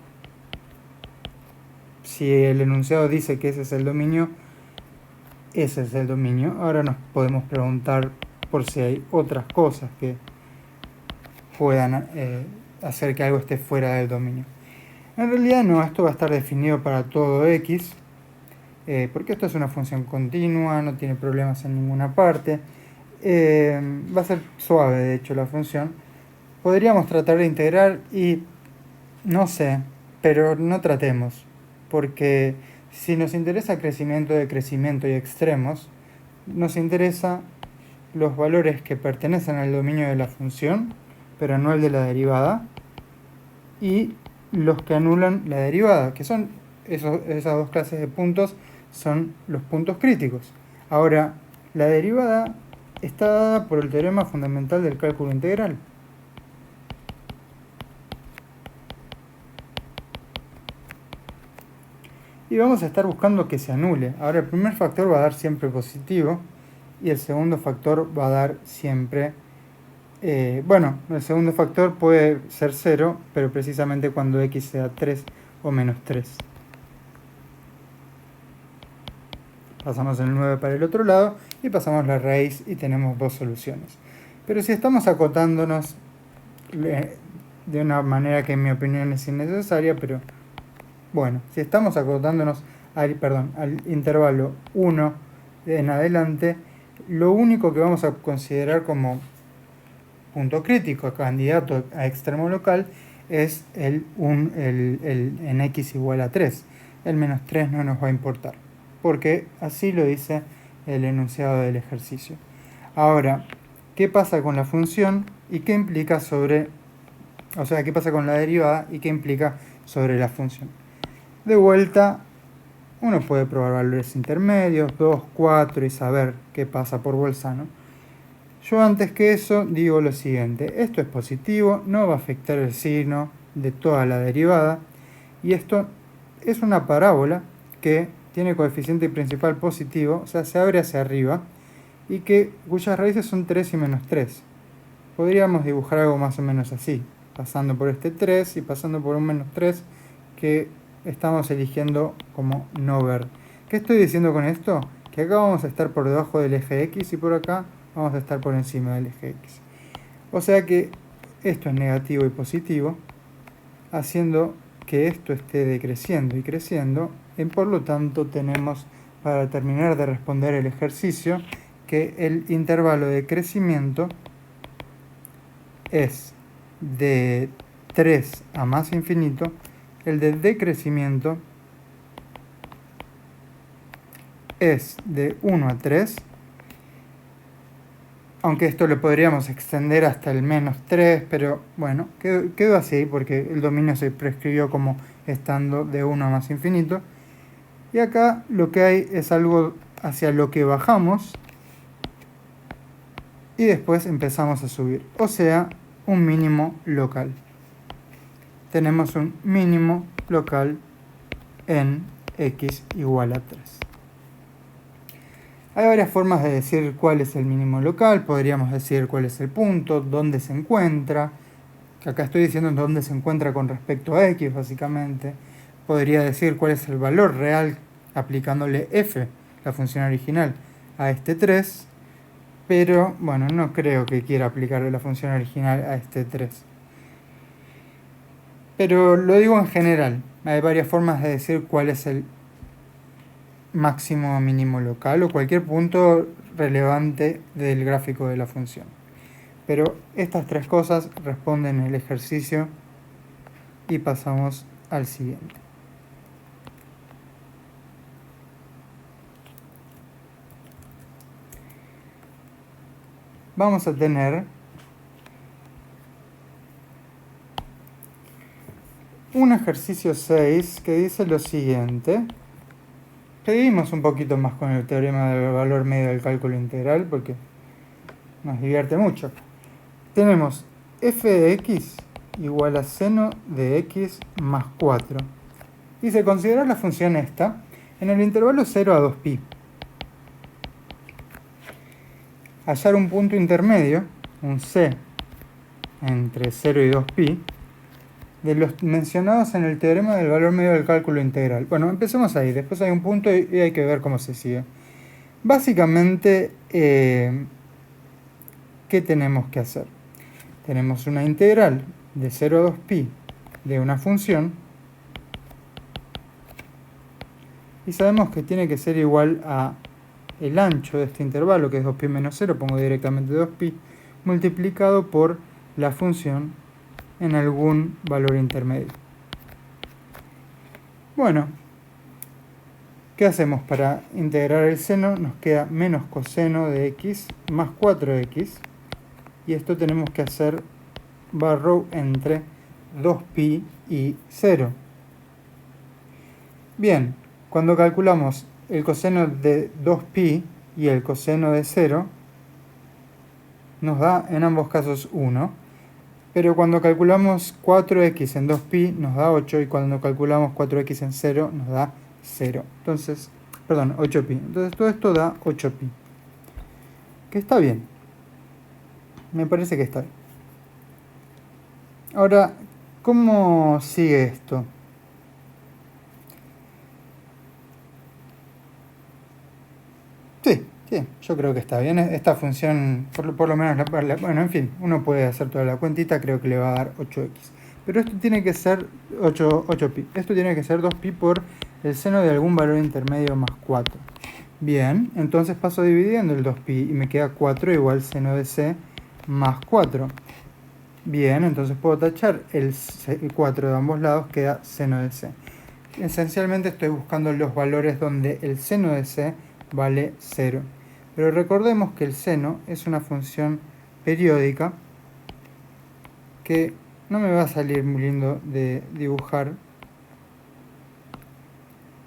S1: Si el enunciado dice que ese es el dominio, ese es el dominio. Ahora nos podemos preguntar por si hay otras cosas que puedan hacer que algo esté fuera del dominio. En realidad no, esto va a estar definido para todo x, porque esto es una función continua, no tiene problemas en ninguna parte. Va a ser suave, de hecho, la función. Podríamos tratar de integrar y no sé, pero no tratemos, porque si nos interesa crecimiento de crecimiento y extremos, nos interesa los valores que pertenecen al dominio de la función, pero no el de la derivada, y los que anulan la derivada, que son esas dos clases de puntos, son los puntos críticos. Ahora, la derivada está dada por el teorema fundamental del cálculo integral. Y vamos a estar buscando que se anule. Ahora, el primer factor va a dar siempre positivo y el segundo factor va a dar siempre... bueno, el segundo factor puede ser 0, pero precisamente cuando x sea 3 o menos 3. Pasamos el 9 para el otro lado y pasamos la raíz y tenemos dos soluciones. Pero si estamos acotándonos de una manera que en mi opinión es innecesaria, pero bueno, si estamos acotándonos al intervalo 1 en adelante, lo único que vamos a considerar como punto crítico, candidato a extremo local, es en x igual a 3. El menos 3 no nos va a importar, porque así lo dice el enunciado del ejercicio. Ahora, ¿qué pasa con la función y qué implica sobre... O sea, ¿qué pasa con la derivada y qué implica sobre la función? De vuelta, uno puede probar valores intermedios, 2, 4 y saber qué pasa por Bolzano. Yo antes que eso digo lo siguiente, esto es positivo, no va a afectar el signo de toda la derivada y esto es una parábola que tiene coeficiente principal positivo, o sea, se abre hacia arriba y cuyas raíces son 3 y menos 3. Podríamos dibujar algo más o menos así, pasando por este 3 y pasando por un menos 3 que estamos eligiendo como no ver. ¿Qué estoy diciendo con esto? Que acá vamos a estar por debajo del eje X y por acá vamos a estar por encima del eje X. O sea que esto es negativo y positivo, haciendo que esto esté decreciendo y creciendo, y por lo tanto tenemos, para terminar de responder el ejercicio, que el intervalo de crecimiento es de 3 a más infinito, el de decrecimiento es de 1 a 3, aunque esto lo podríamos extender hasta el menos 3, pero bueno, quedó así porque el dominio se prescribió como estando de 1 a más infinito. Y acá lo que hay es algo hacia lo que bajamos y después empezamos a subir, o sea, un mínimo local. Tenemos un mínimo local en x igual a 3. Hay varias formas de decir cuál es el mínimo local. Podríamos decir cuál es el punto, dónde se encuentra. Que acá estoy diciendo dónde se encuentra con respecto a x, básicamente. Podría decir cuál es el valor real aplicándole f, la función original, a este 3. Pero, bueno, no creo que quiera aplicarle la función original a este 3. Pero lo digo en general. Hay varias formas de decir cuál es el máximo o mínimo local o cualquier punto relevante del gráfico de la función. Pero estas tres cosas responden el ejercicio y pasamos al siguiente. Vamos a tener un ejercicio 6 que dice lo siguiente. Seguimos un poquito más con el teorema del valor medio del cálculo integral porque nos divierte mucho. Tenemos f de x igual a seno de x más 4. Dice, considerar la función esta en el intervalo 0 a 2pi. Hallar un punto intermedio, un c, entre 0 y 2pi, de los mencionados en el teorema del valor medio del cálculo integral. Bueno, empecemos ahí, después hay un punto y hay que ver cómo se sigue. Básicamente, ¿qué tenemos que hacer? Tenemos una integral de 0 a 2pi de una función y sabemos que tiene que ser igual a el ancho de este intervalo, que es 2pi menos 0, pongo directamente 2pi, multiplicado por la función en algún valor intermedio. Bueno, ¿qué hacemos para integrar el seno? Nos queda menos coseno de x más 4x, y esto tenemos que hacer barrow entre 2pi y 0. Bien, cuando calculamos el coseno de 2pi y el coseno de 0, nos da en ambos casos 1. Pero cuando calculamos 4x en 2pi nos da 8, y cuando calculamos 4x en 0 nos da 0. Entonces, perdón, 8pi. Entonces todo esto da 8pi. Que está bien. Me parece que está bien. Ahora, ¿cómo sigue esto? Sí, yo creo que está bien. Esta función, por lo menos, bueno, en fin, uno puede hacer toda la cuentita, creo que le va a dar 8x. Pero esto tiene que ser 8pi. Esto tiene que ser 2pi por el seno de algún valor intermedio más 4. Bien, entonces paso dividiendo el 2pi y me queda 4 igual seno de c más 4. Bien, entonces puedo tachar el 4 de ambos lados, queda seno de c. Esencialmente estoy buscando los valores donde el seno de c vale 0. Pero recordemos que el seno es una función periódica que no me va a salir muy lindo de dibujar,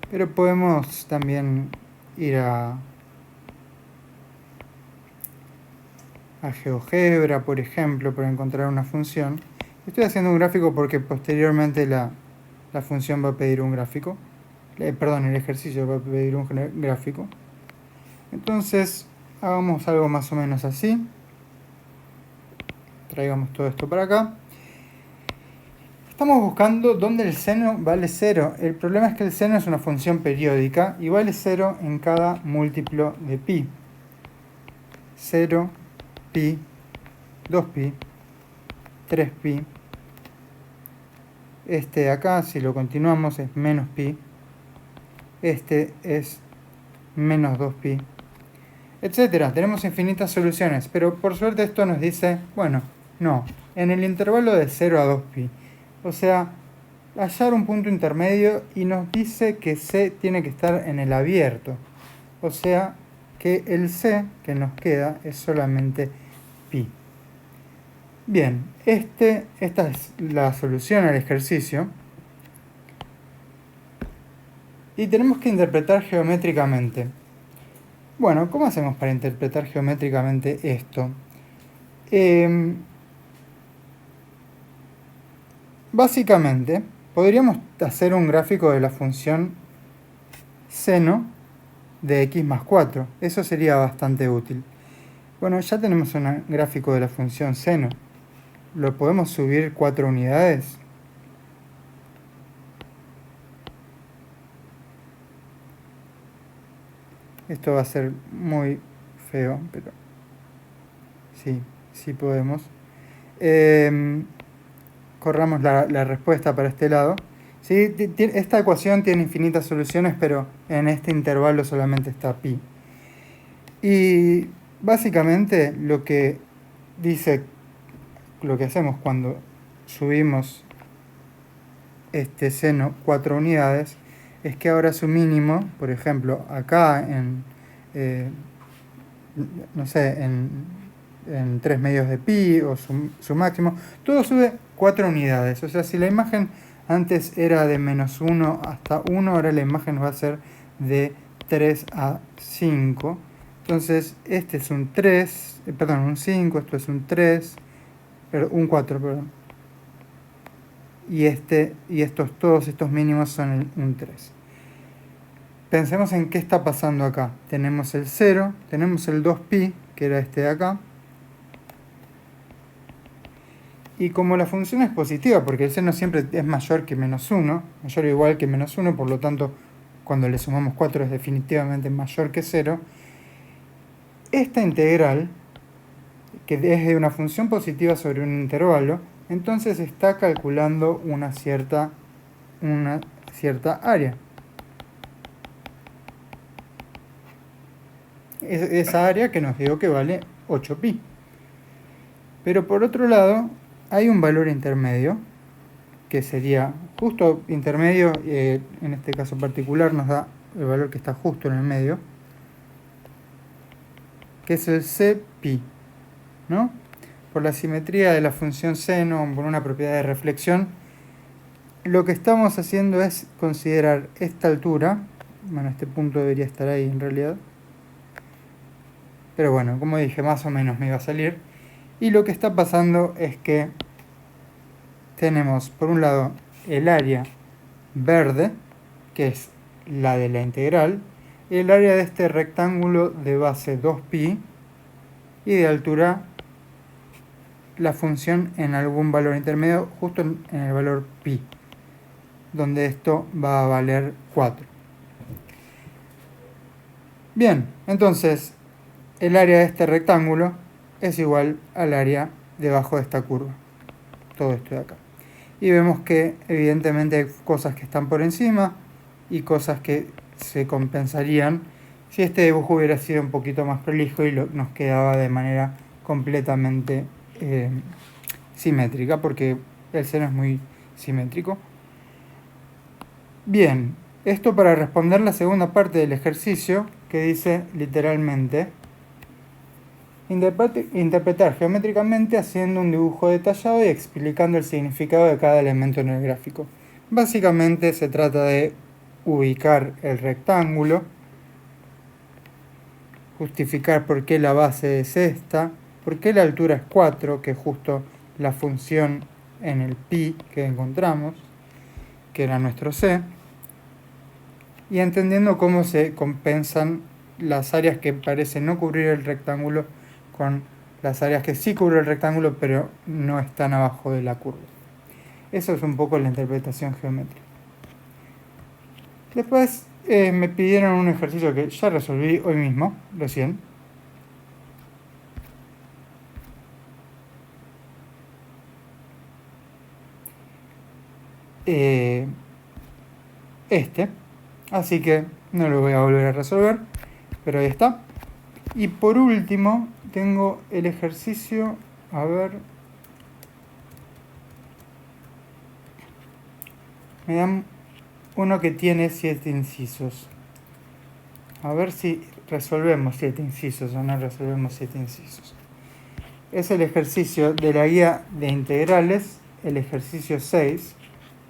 S1: pero podemos también ir a GeoGebra, por ejemplo, para encontrar una función. Estoy haciendo un gráfico porque posteriormente la función va a pedir un gráfico. Perdón, el ejercicio va a pedir un gráfico. Entonces, hagamos algo más o menos así. Traigamos todo esto para acá. Estamos buscando dónde el seno vale 0. El problema es que el seno es una función periódica y vale 0 en cada múltiplo de pi. 0, pi, 2pi, 3pi. Este de acá, si lo continuamos, es menos pi. Este es menos 2pi. Etcétera. Tenemos infinitas soluciones, pero por suerte esto nos dice, bueno, no, en el intervalo de 0 a 2pi. O sea, hallar un punto intermedio, y nos dice que c tiene que estar en el abierto. O sea, que el c que nos queda es solamente pi. Bien, esta es la solución al ejercicio. Y tenemos que interpretar geométricamente. Bueno, ¿cómo hacemos para interpretar geométricamente esto? Básicamente, podríamos hacer un gráfico de la función seno de x más 4. Eso sería bastante útil. Bueno, ya tenemos un gráfico de la función seno. ¿Lo podemos subir 4 unidades? Esto va a ser muy feo, pero sí podemos. Corramos la respuesta para este lado. ¿Sí? Esta ecuación tiene infinitas soluciones, pero en este intervalo solamente está pi. Y básicamente lo que hacemos cuando subimos este seno 4 unidades es que ahora su mínimo, por ejemplo, acá no sé, en 3 medios de pi, o su máximo, todo sube 4 unidades. O sea, si la imagen antes era de menos 1 hasta 1, ahora la imagen va a ser de 3 a 5. Entonces, este es un 3, perdón, un 5, esto es un 3, un 4, perdón. Y todos estos mínimos son un 3. Pensemos en qué está pasando acá. Tenemos el 0, tenemos el 2pi, que era este de acá. Y como la función es positiva, porque el seno siempre es mayor que menos 1, mayor o igual que menos 1, por lo tanto, cuando le sumamos 4 es definitivamente mayor que 0, esta integral, que es de una función positiva sobre un intervalo, entonces está calculando una cierta área. esa área que nos dio que vale 8pi. Pero por otro lado, hay un valor intermedio, que sería justo intermedio, en este caso particular nos da el valor que está justo en el medio, que es el cpi, ¿no? Por la simetría de la función seno, por una propiedad de reflexión, lo que estamos haciendo es considerar esta altura, bueno, este punto debería estar ahí en realidad, pero bueno, como dije, más o menos me iba a salir, y lo que está pasando es que tenemos por un lado el área verde, que es la de la integral, y el área de este rectángulo de base 2pi y de altura la función en algún valor intermedio, justo en el valor pi, donde esto va a valer 4. Bien, entonces el área de este rectángulo es igual al área debajo de esta curva, todo esto de acá. Y vemos que evidentemente hay cosas que están por encima y cosas que se compensarían si este dibujo hubiera sido un poquito más prolijo y nos quedaba de manera completamente simétrica, porque el seno es muy simétrico. Bien, esto para responder la segunda parte del ejercicio, que dice literalmente: interpretar geométricamente haciendo un dibujo detallado y explicando el significado de cada elemento en el gráfico. Básicamente se trata de ubicar el rectángulo, justificar por qué la base es esta, por qué la altura es 4, que es justo la función en el pi que encontramos, que era nuestro c, y entendiendo cómo se compensan las áreas que parecen no cubrir el rectángulo con las áreas que sí cubren el rectángulo pero no están abajo de la curva. Eso es un poco la interpretación geométrica. Después me pidieron un ejercicio que ya resolví hoy mismo, recién. Así que no lo voy a volver a resolver, pero ahí está. Y por último tengo el ejercicio, a ver, me dan uno que tiene 7 incisos. A ver si resolvemos 7 incisos o no resolvemos 7 incisos. Es el ejercicio de la guía de integrales, el ejercicio 6.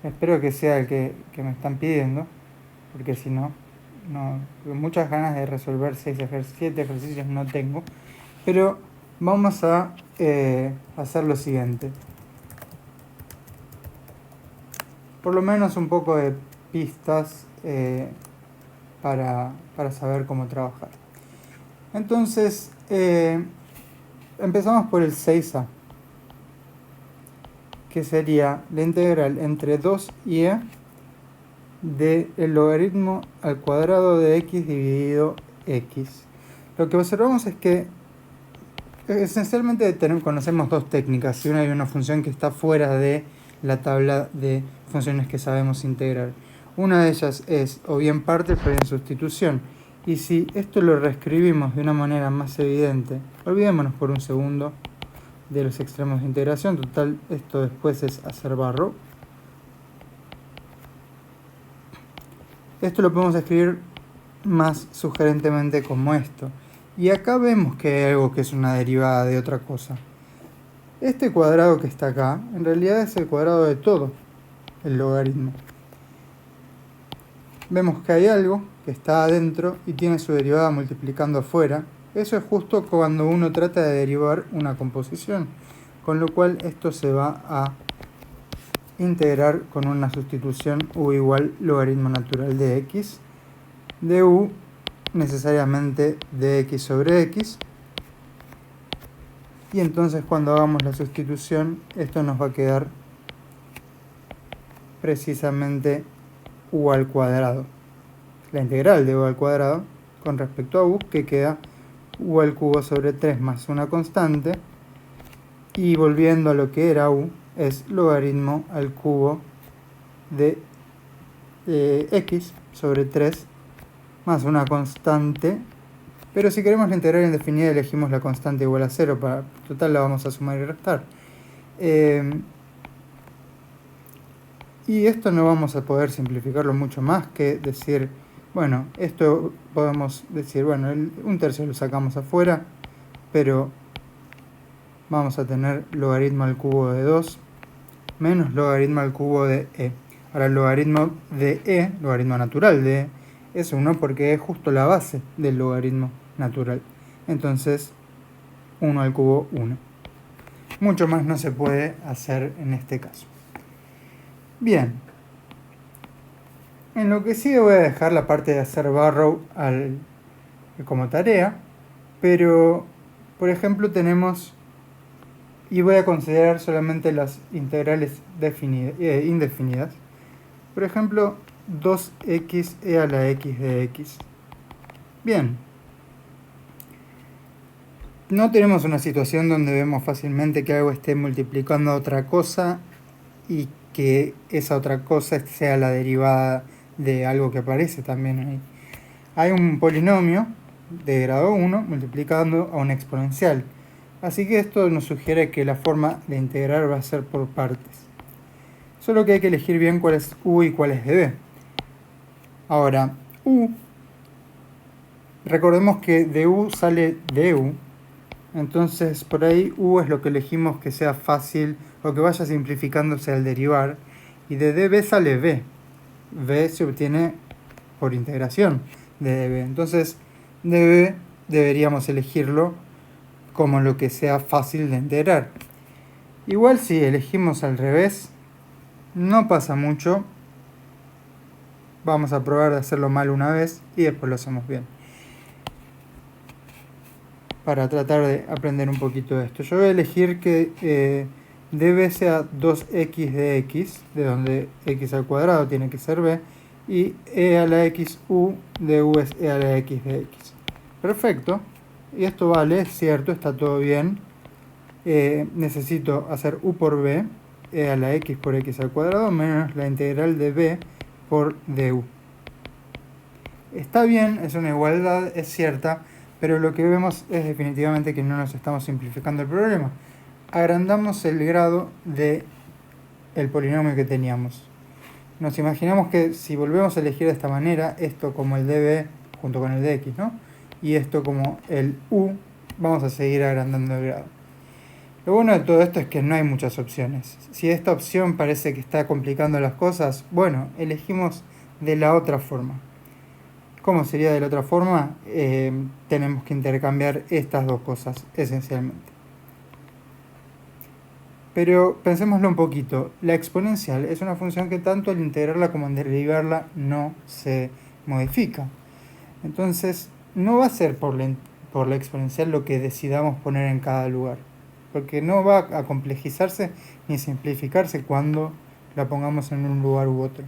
S1: Espero que sea el que me están pidiendo, porque si no, muchas ganas de resolver 7 ejercicios no tengo. Pero vamos a hacer lo siguiente. Por lo menos un poco de pistas para saber cómo trabajar. Entonces, empezamos por el 6a, que sería la integral entre 2 y e del logaritmo al cuadrado de x dividido x. Lo que observamos es que esencialmente conocemos dos técnicas, y una hay una función que está fuera de la tabla de funciones que sabemos integrar. Una de ellas es o bien partes o bien sustitución, y si esto lo reescribimos de una manera más evidente, olvidémonos por un segundo de los extremos de integración, total esto después es hacer barro. Esto lo podemos escribir más sugerentemente como esto. Y acá vemos que hay algo que es una derivada de otra cosa. Este cuadrado que está acá, en realidad es el cuadrado de todo el logaritmo. Vemos que hay algo que está adentro y tiene su derivada multiplicando afuera. Eso es justo cuando uno trata de derivar una composición, con lo cual esto se va a integrar con una sustitución u igual logaritmo natural de x, de u necesariamente de x sobre x, y entonces cuando hagamos la sustitución esto nos va a quedar precisamente u al cuadrado, la integral de u al cuadrado con respecto a u, que queda u al cubo sobre 3 más una constante, y volviendo a lo que era u, es logaritmo al cubo de x sobre 3 más una constante Pero si queremos la integral indefinida, elegimos la constante igual a 0. Para total la vamos a sumar y restar. Y esto no vamos a poder simplificarlo mucho más que decir, bueno, esto podemos decir, bueno, un tercio lo sacamos afuera, pero vamos a tener logaritmo al cubo de 2 menos logaritmo al cubo de e. Ahora el logaritmo de e, logaritmo natural de e, es 1 porque es justo la base del logaritmo natural. Entonces, 1 al cubo 1. Mucho más no se puede hacer en este caso. Bien. En lo que sí voy a dejar la parte de hacer Barrow como tarea, pero, por ejemplo, tenemos, y voy a considerar solamente las integrales indefinidas. Por ejemplo, 2x e a la x de x. Bien. No tenemos una situación donde vemos fácilmente que algo esté multiplicando a otra cosa y que esa otra cosa sea la derivada de algo que aparece también ahí. Hay un polinomio de grado 1 multiplicando a un exponencial. Así que esto nos sugiere que la forma de integrar va a ser por partes. Solo que hay que elegir bien cuál es u y cuál es db. Ahora, u, recordemos que de u sale du. Entonces por ahí u es lo que elegimos que sea fácil o que vaya simplificándose al derivar. Y de db sale b. b se obtiene por integración de db. Entonces db deberíamos elegirlo como lo que sea fácil de integrar. Igual si elegimos al revés, no pasa mucho. Vamos a probar de hacerlo mal una vez y después lo hacemos bien. Para tratar de aprender un poquito de esto. Yo voy a elegir que db sea 2x de x, de donde x al cuadrado tiene que ser b, y e a la x u de u es e a la x de x. Perfecto. Y esto vale, es cierto, está todo bien. Necesito hacer u por b, e a la x por x al cuadrado, menos la integral de b por du. Está bien, es una igualdad, es cierta, pero lo que vemos es definitivamente que no nos estamos simplificando el problema. Agrandamos el grado del polinomio que teníamos. Nos imaginamos que si volvemos a elegir de esta manera, esto como el db junto con el dx, ¿no? Y esto como el u, vamos a seguir agrandando el grado. Lo bueno de todo esto es que no hay muchas opciones. Si esta opción parece que está complicando las cosas, bueno, elegimos de la otra forma. ¿Cómo sería de la otra forma? Tenemos que intercambiar estas dos cosas, esencialmente. Pero pensémoslo un poquito. La exponencial es una función que tanto al integrarla como al derivarla no se modifica. Entonces, no va a ser por la exponencial lo que decidamos poner en cada lugar. Porque no va a complejizarse ni simplificarse cuando la pongamos en un lugar u otro.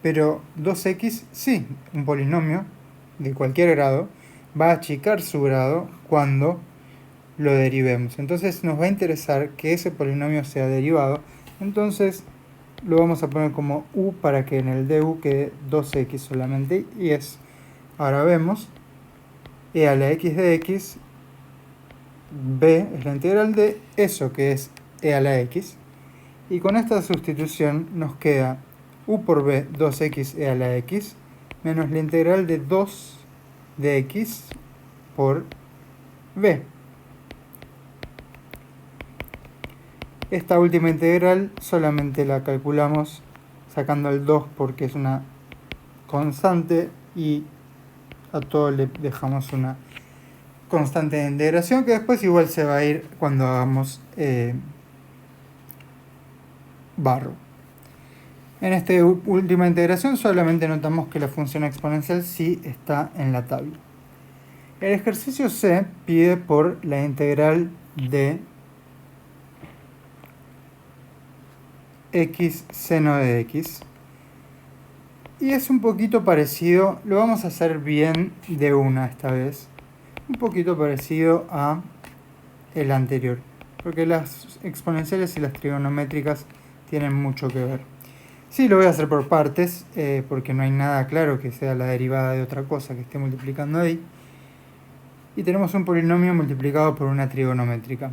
S1: Pero 2x, sí, un polinomio de cualquier grado, va a achicar su grado cuando lo derivemos. Entonces nos va a interesar que ese polinomio sea derivado. Entonces lo vamos a poner como u para que en el du quede 2x solamente. Y es, ahora vemos, e a la x de x, b es la integral de eso que es e a la x. Y con esta sustitución nos queda u por b 2x e a la x menos la integral de 2 de x por b. Esta última integral solamente la calculamos sacando el 2 porque es una constante y a todo le dejamos una constante de integración que después igual se va a ir cuando hagamos Barrow. En esta última integración solamente notamos que la función exponencial sí está en la tabla. El ejercicio C pide por la integral de x seno de x. Y es un poquito parecido, lo vamos a hacer bien de una esta vez. Un poquito parecido a el anterior. Porque las exponenciales y las trigonométricas tienen mucho que ver. Sí, lo voy a hacer por partes, porque no hay nada claro que sea la derivada de otra cosa que esté multiplicando ahí. y tenemos un polinomio multiplicado por una trigonométrica.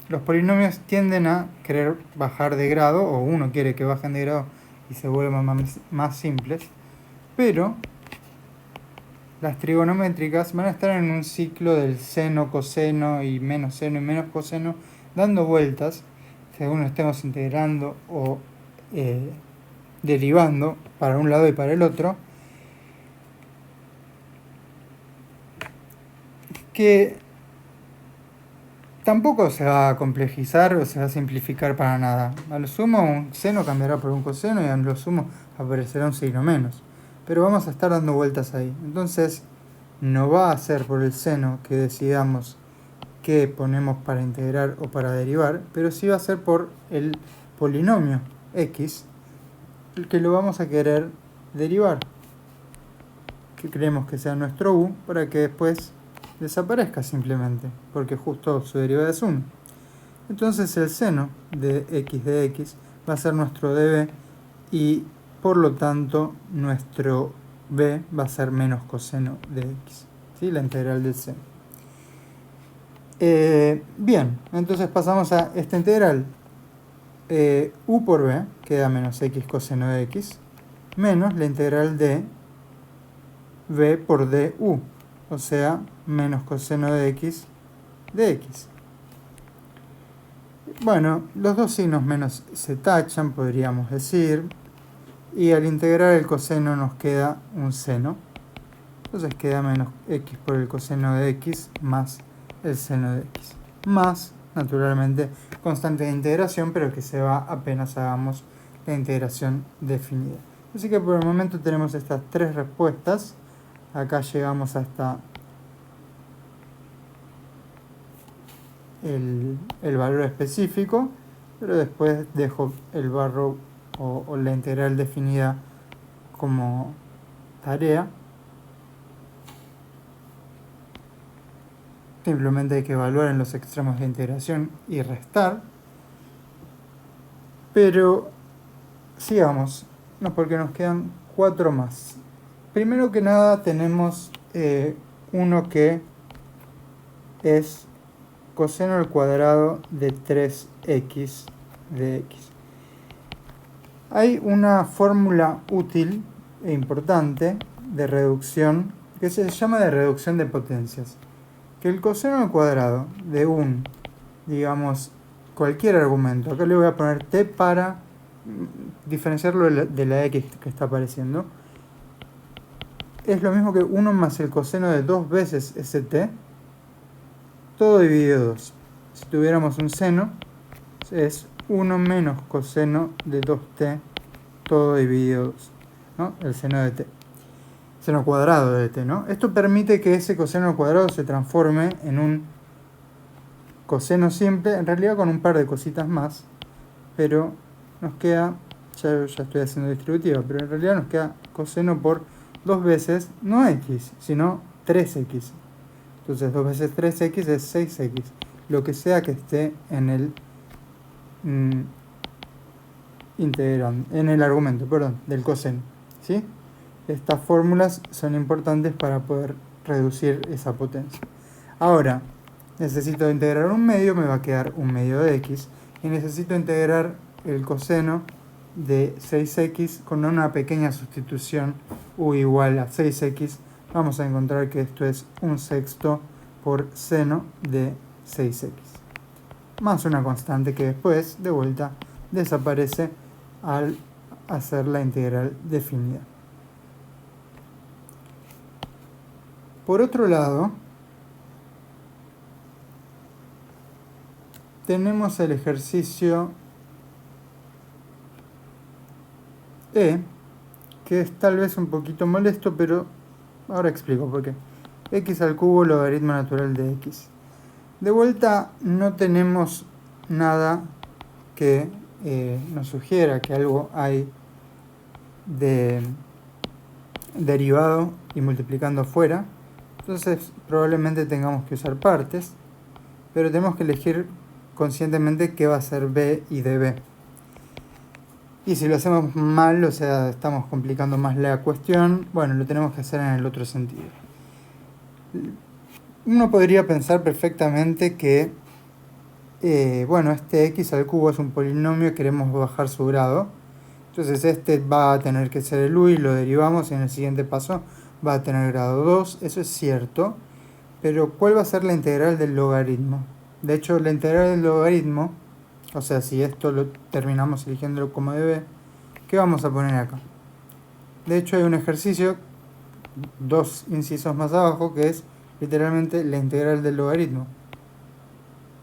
S1: Los polinomios tienden a querer bajar de grado, o uno quiere que bajen de grado y se vuelvan más simples, pero las trigonométricas van a estar en un ciclo del seno, coseno y menos coseno, dando vueltas, según estemos integrando o derivando para un lado y para el otro, que tampoco se va a complejizar o se va a simplificar para nada. A lo sumo un seno cambiará por un coseno y a lo sumo aparecerá un signo menos. Pero vamos a estar dando vueltas ahí. Entonces no va a ser por el seno que decidamos qué ponemos para integrar o para derivar, pero sí va a ser por el polinomio x, el que lo vamos a querer derivar, que creemos que sea nuestro u, para que después desaparezca simplemente, porque justo su derivada es 1. Entonces el seno de x va a ser nuestro db y por lo tanto nuestro b va a ser menos coseno de x, ¿sí? La integral del seno. Bien, entonces pasamos a esta integral. U por b queda menos x coseno de x menos la integral de b por du, o sea, menos coseno de x. Bueno, los dos signos menos se tachan, podríamos decir, y al integrar el coseno nos queda un seno. Entonces queda menos x por el coseno de x más el seno de x. Más, naturalmente, constante de integración, pero que se va apenas hagamos la integración definida. Así que por el momento tenemos estas tres respuestas. Acá llegamos hasta el valor específico, pero después dejo el barro o la integral definida como tarea. Simplemente hay que evaluar en los extremos de integración y restar. Pero sigamos, no, porque nos quedan 4 más. Primero que nada tenemos uno que es coseno al cuadrado de 3x de x. Hay una fórmula útil e importante de reducción que se llama de reducción de potencias. Que el coseno al cuadrado de un, digamos, cualquier argumento, acá le voy a poner t para diferenciarlo de la x que está apareciendo, es lo mismo que 1 más el coseno de 2 veces ese t, todo dividido 2. Si tuviéramos un seno, es 1 menos coseno de 2t, todo dividido 2, ¿no? El seno de t. Seno cuadrado de t, ¿no? Esto permite que ese coseno al cuadrado se transforme en un coseno simple, en realidad con un par de cositas más, pero nos queda, ya estoy haciendo distributiva, pero en realidad nos queda coseno por 2 veces, no x, sino 3x. Entonces 2 veces 3x es 6x, lo que sea que esté en el en el argumento, del coseno, ¿sí? Estas fórmulas son importantes para poder reducir esa potencia. Ahora, necesito integrar un medio, me va a quedar un medio de x, y necesito integrar el coseno de 6x con una pequeña sustitución, u igual a 6x, vamos a encontrar que esto es 1/6 por seno de 6x, más una constante que después, de vuelta, desaparece al hacer la integral definida. Por otro lado, tenemos el ejercicio E, que es tal vez un poquito molesto, pero ahora explico por qué. X al cubo logaritmo natural de x. De vuelta, no tenemos nada que nos sugiera que algo hay de derivado y multiplicando afuera. Entonces probablemente tengamos que usar partes, pero tenemos que elegir conscientemente qué va a ser b y db. Y si lo hacemos mal, o sea, estamos complicando más la cuestión, bueno, lo tenemos que hacer en el otro sentido. uno podría pensar perfectamente que, bueno, este x al cubo es un polinomio y queremos bajar su grado. Entonces este va a tener que ser el u y lo derivamos y en el siguiente paso va a tener grado 2. Eso es cierto. Pero ¿cuál va a ser la integral del logaritmo? De hecho, la integral del logaritmo, o sea, si esto lo terminamos eligiéndolo como db, ¿qué vamos a poner acá? De hecho, hay un ejercicio, dos incisos más abajo, que es literalmente la integral del logaritmo.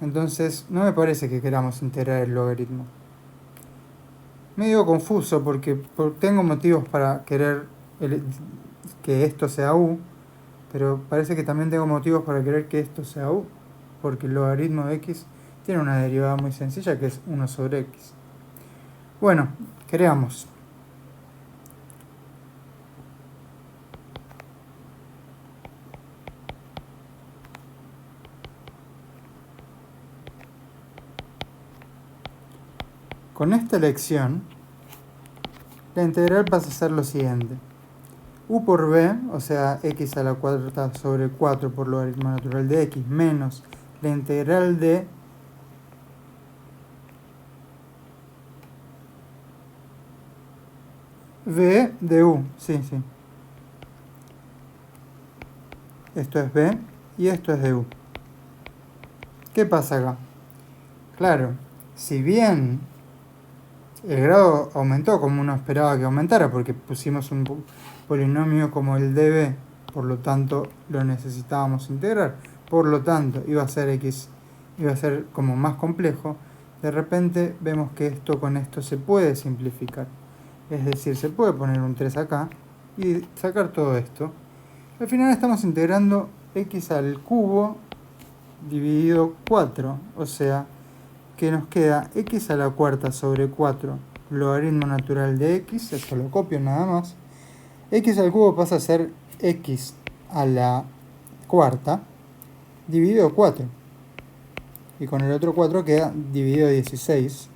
S1: Entonces, no me parece que queramos integrar el logaritmo. Medio confuso porque tengo motivos para querer que esto sea u, pero parece que también tengo motivos para querer que esto sea u, porque el logaritmo de x tiene una derivada muy sencilla que es 1 sobre x. Bueno, creamos. Con esta elección, la integral pasa a ser lo siguiente. U por b, o sea, x a la cuarta sobre 4 por logaritmo natural de x, menos la integral de b de u. Sí, sí. Esto es b y esto es de u. ¿Qué pasa acá? Claro, si bien el grado aumentó como uno esperaba que aumentara, porque pusimos un polinomio como el db, por lo tanto lo necesitábamos integrar, por lo tanto iba a ser x, iba a ser como más complejo. De repente vemos que esto con esto se puede simplificar, es decir, se puede poner un 3 acá y sacar todo esto. Al final estamos integrando x al cubo dividido 4, o sea que nos queda x a la cuarta sobre 4 logaritmo natural de x, esto lo copio nada más. X al cubo pasa a ser x a la cuarta dividido 4. Y con el otro 4 queda dividido 16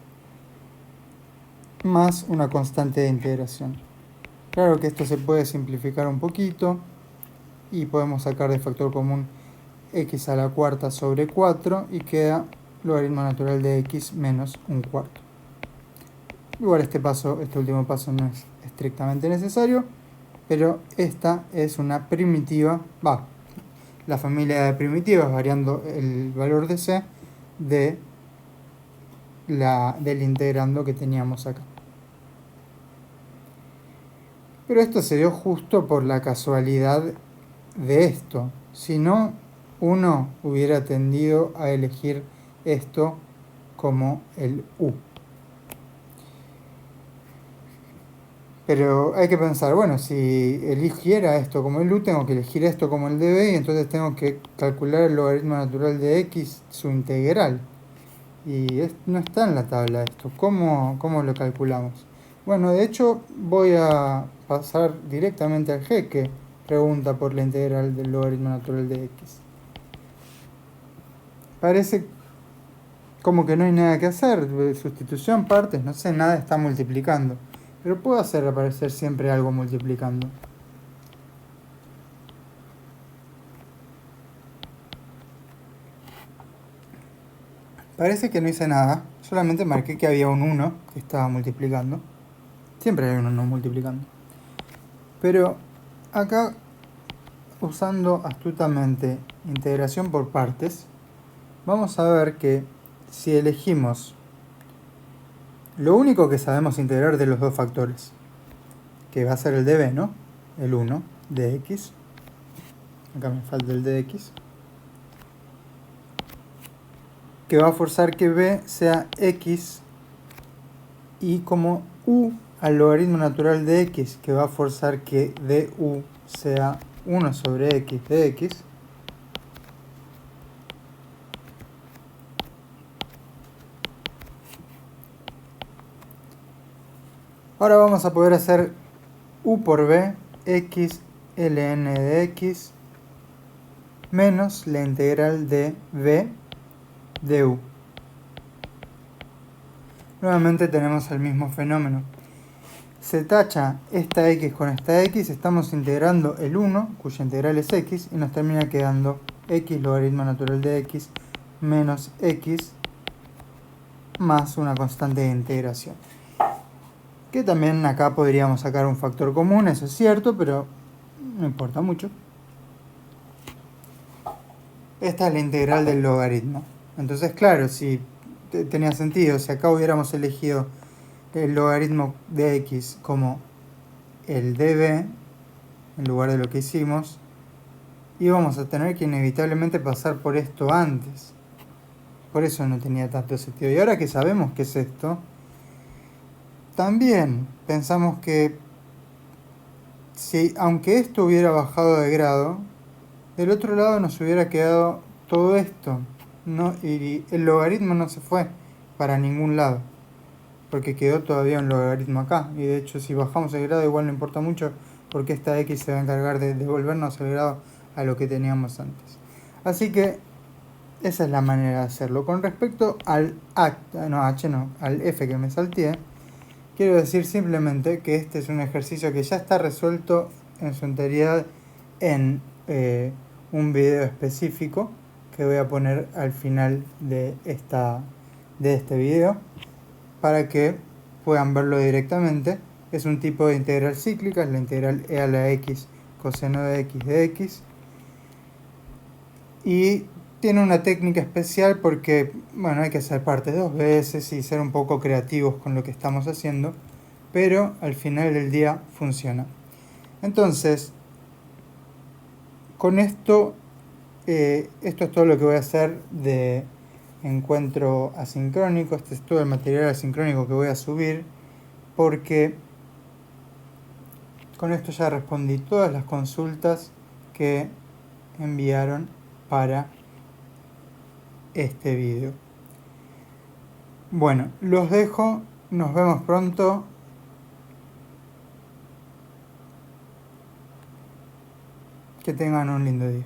S1: más una constante de integración. Claro que esto se puede simplificar un poquito y podemos sacar de factor común x a la cuarta sobre 4 y queda logaritmo natural de x menos un cuarto. Igual este último paso no es estrictamente necesario, pero esta es una primitiva, la familia de primitivas variando el valor de c del integrando que teníamos acá. Pero esto se dio justo por la casualidad de esto. Si no, uno hubiera tendido a elegir esto como el u. Pero hay que pensar, bueno, si eligiera esto como el u, tengo que elegir esto como el db y entonces tengo que calcular el logaritmo natural de x, su integral. Y no está en la tabla esto. ¿Cómo lo calculamos? Bueno, de hecho voy a pasar directamente al g que pregunta por la integral del logaritmo natural de x. Parece como que no hay nada que hacer, sustitución, partes, no sé, nada está multiplicando. Pero puedo hacer aparecer siempre algo multiplicando. Parece que no hice nada, solamente marqué que había un 1 que estaba multiplicando. Siempre hay un 1 multiplicando. Pero acá, usando astutamente integración por partes, vamos a ver que si elegimos lo único que sabemos integrar de los dos factores, que va a ser el de b, ¿no? El 1 de x. Acá me falta el de x. Que va a forzar que b sea x y como u al logaritmo natural de x, que va a forzar que du sea 1 sobre x de x. Ahora vamos a poder hacer u por b, x ln de x, menos la integral de b de u. Nuevamente tenemos el mismo fenómeno. Se tacha esta x con esta x, estamos integrando el 1, cuya integral es x, y nos termina quedando x logaritmo natural de x menos x más una constante de integración. Que también acá podríamos sacar un factor común, eso es cierto, pero no importa mucho. Esta es la integral del logaritmo. Entonces, claro, si tenía sentido, si acá hubiéramos elegido el logaritmo de x como el db, en lugar de lo que hicimos, íbamos a tener que inevitablemente pasar por esto antes. Por eso no tenía tanto sentido. Y ahora que sabemos qué es esto, también pensamos que si, aunque esto hubiera bajado de grado, del otro lado nos hubiera quedado todo esto, ¿no? Y el logaritmo no se fue para ningún lado, porque quedó todavía un logaritmo acá. Y de hecho, si bajamos el grado, igual no importa mucho, porque esta x se va a encargar de devolvernos el grado a lo que teníamos antes. Así que esa es la manera de hacerlo. Con respecto al al f que me salteé, quiero decir simplemente que este es un ejercicio que ya está resuelto en su enteridad en un video específico que voy a poner al final de este video para que puedan verlo directamente. Es un tipo de integral cíclica, es la integral e a la x coseno de x, y tiene una técnica especial porque, bueno, hay que hacer partes dos veces y ser un poco creativos con lo que estamos haciendo, pero al final del día funciona. Entonces, con esto, esto es todo lo que voy a hacer de encuentro asincrónico. Este es todo el material asincrónico que voy a subir, porque con esto ya respondí todas las consultas que enviaron para este video. Bueno, los dejo, nos vemos pronto. Que tengan un lindo día.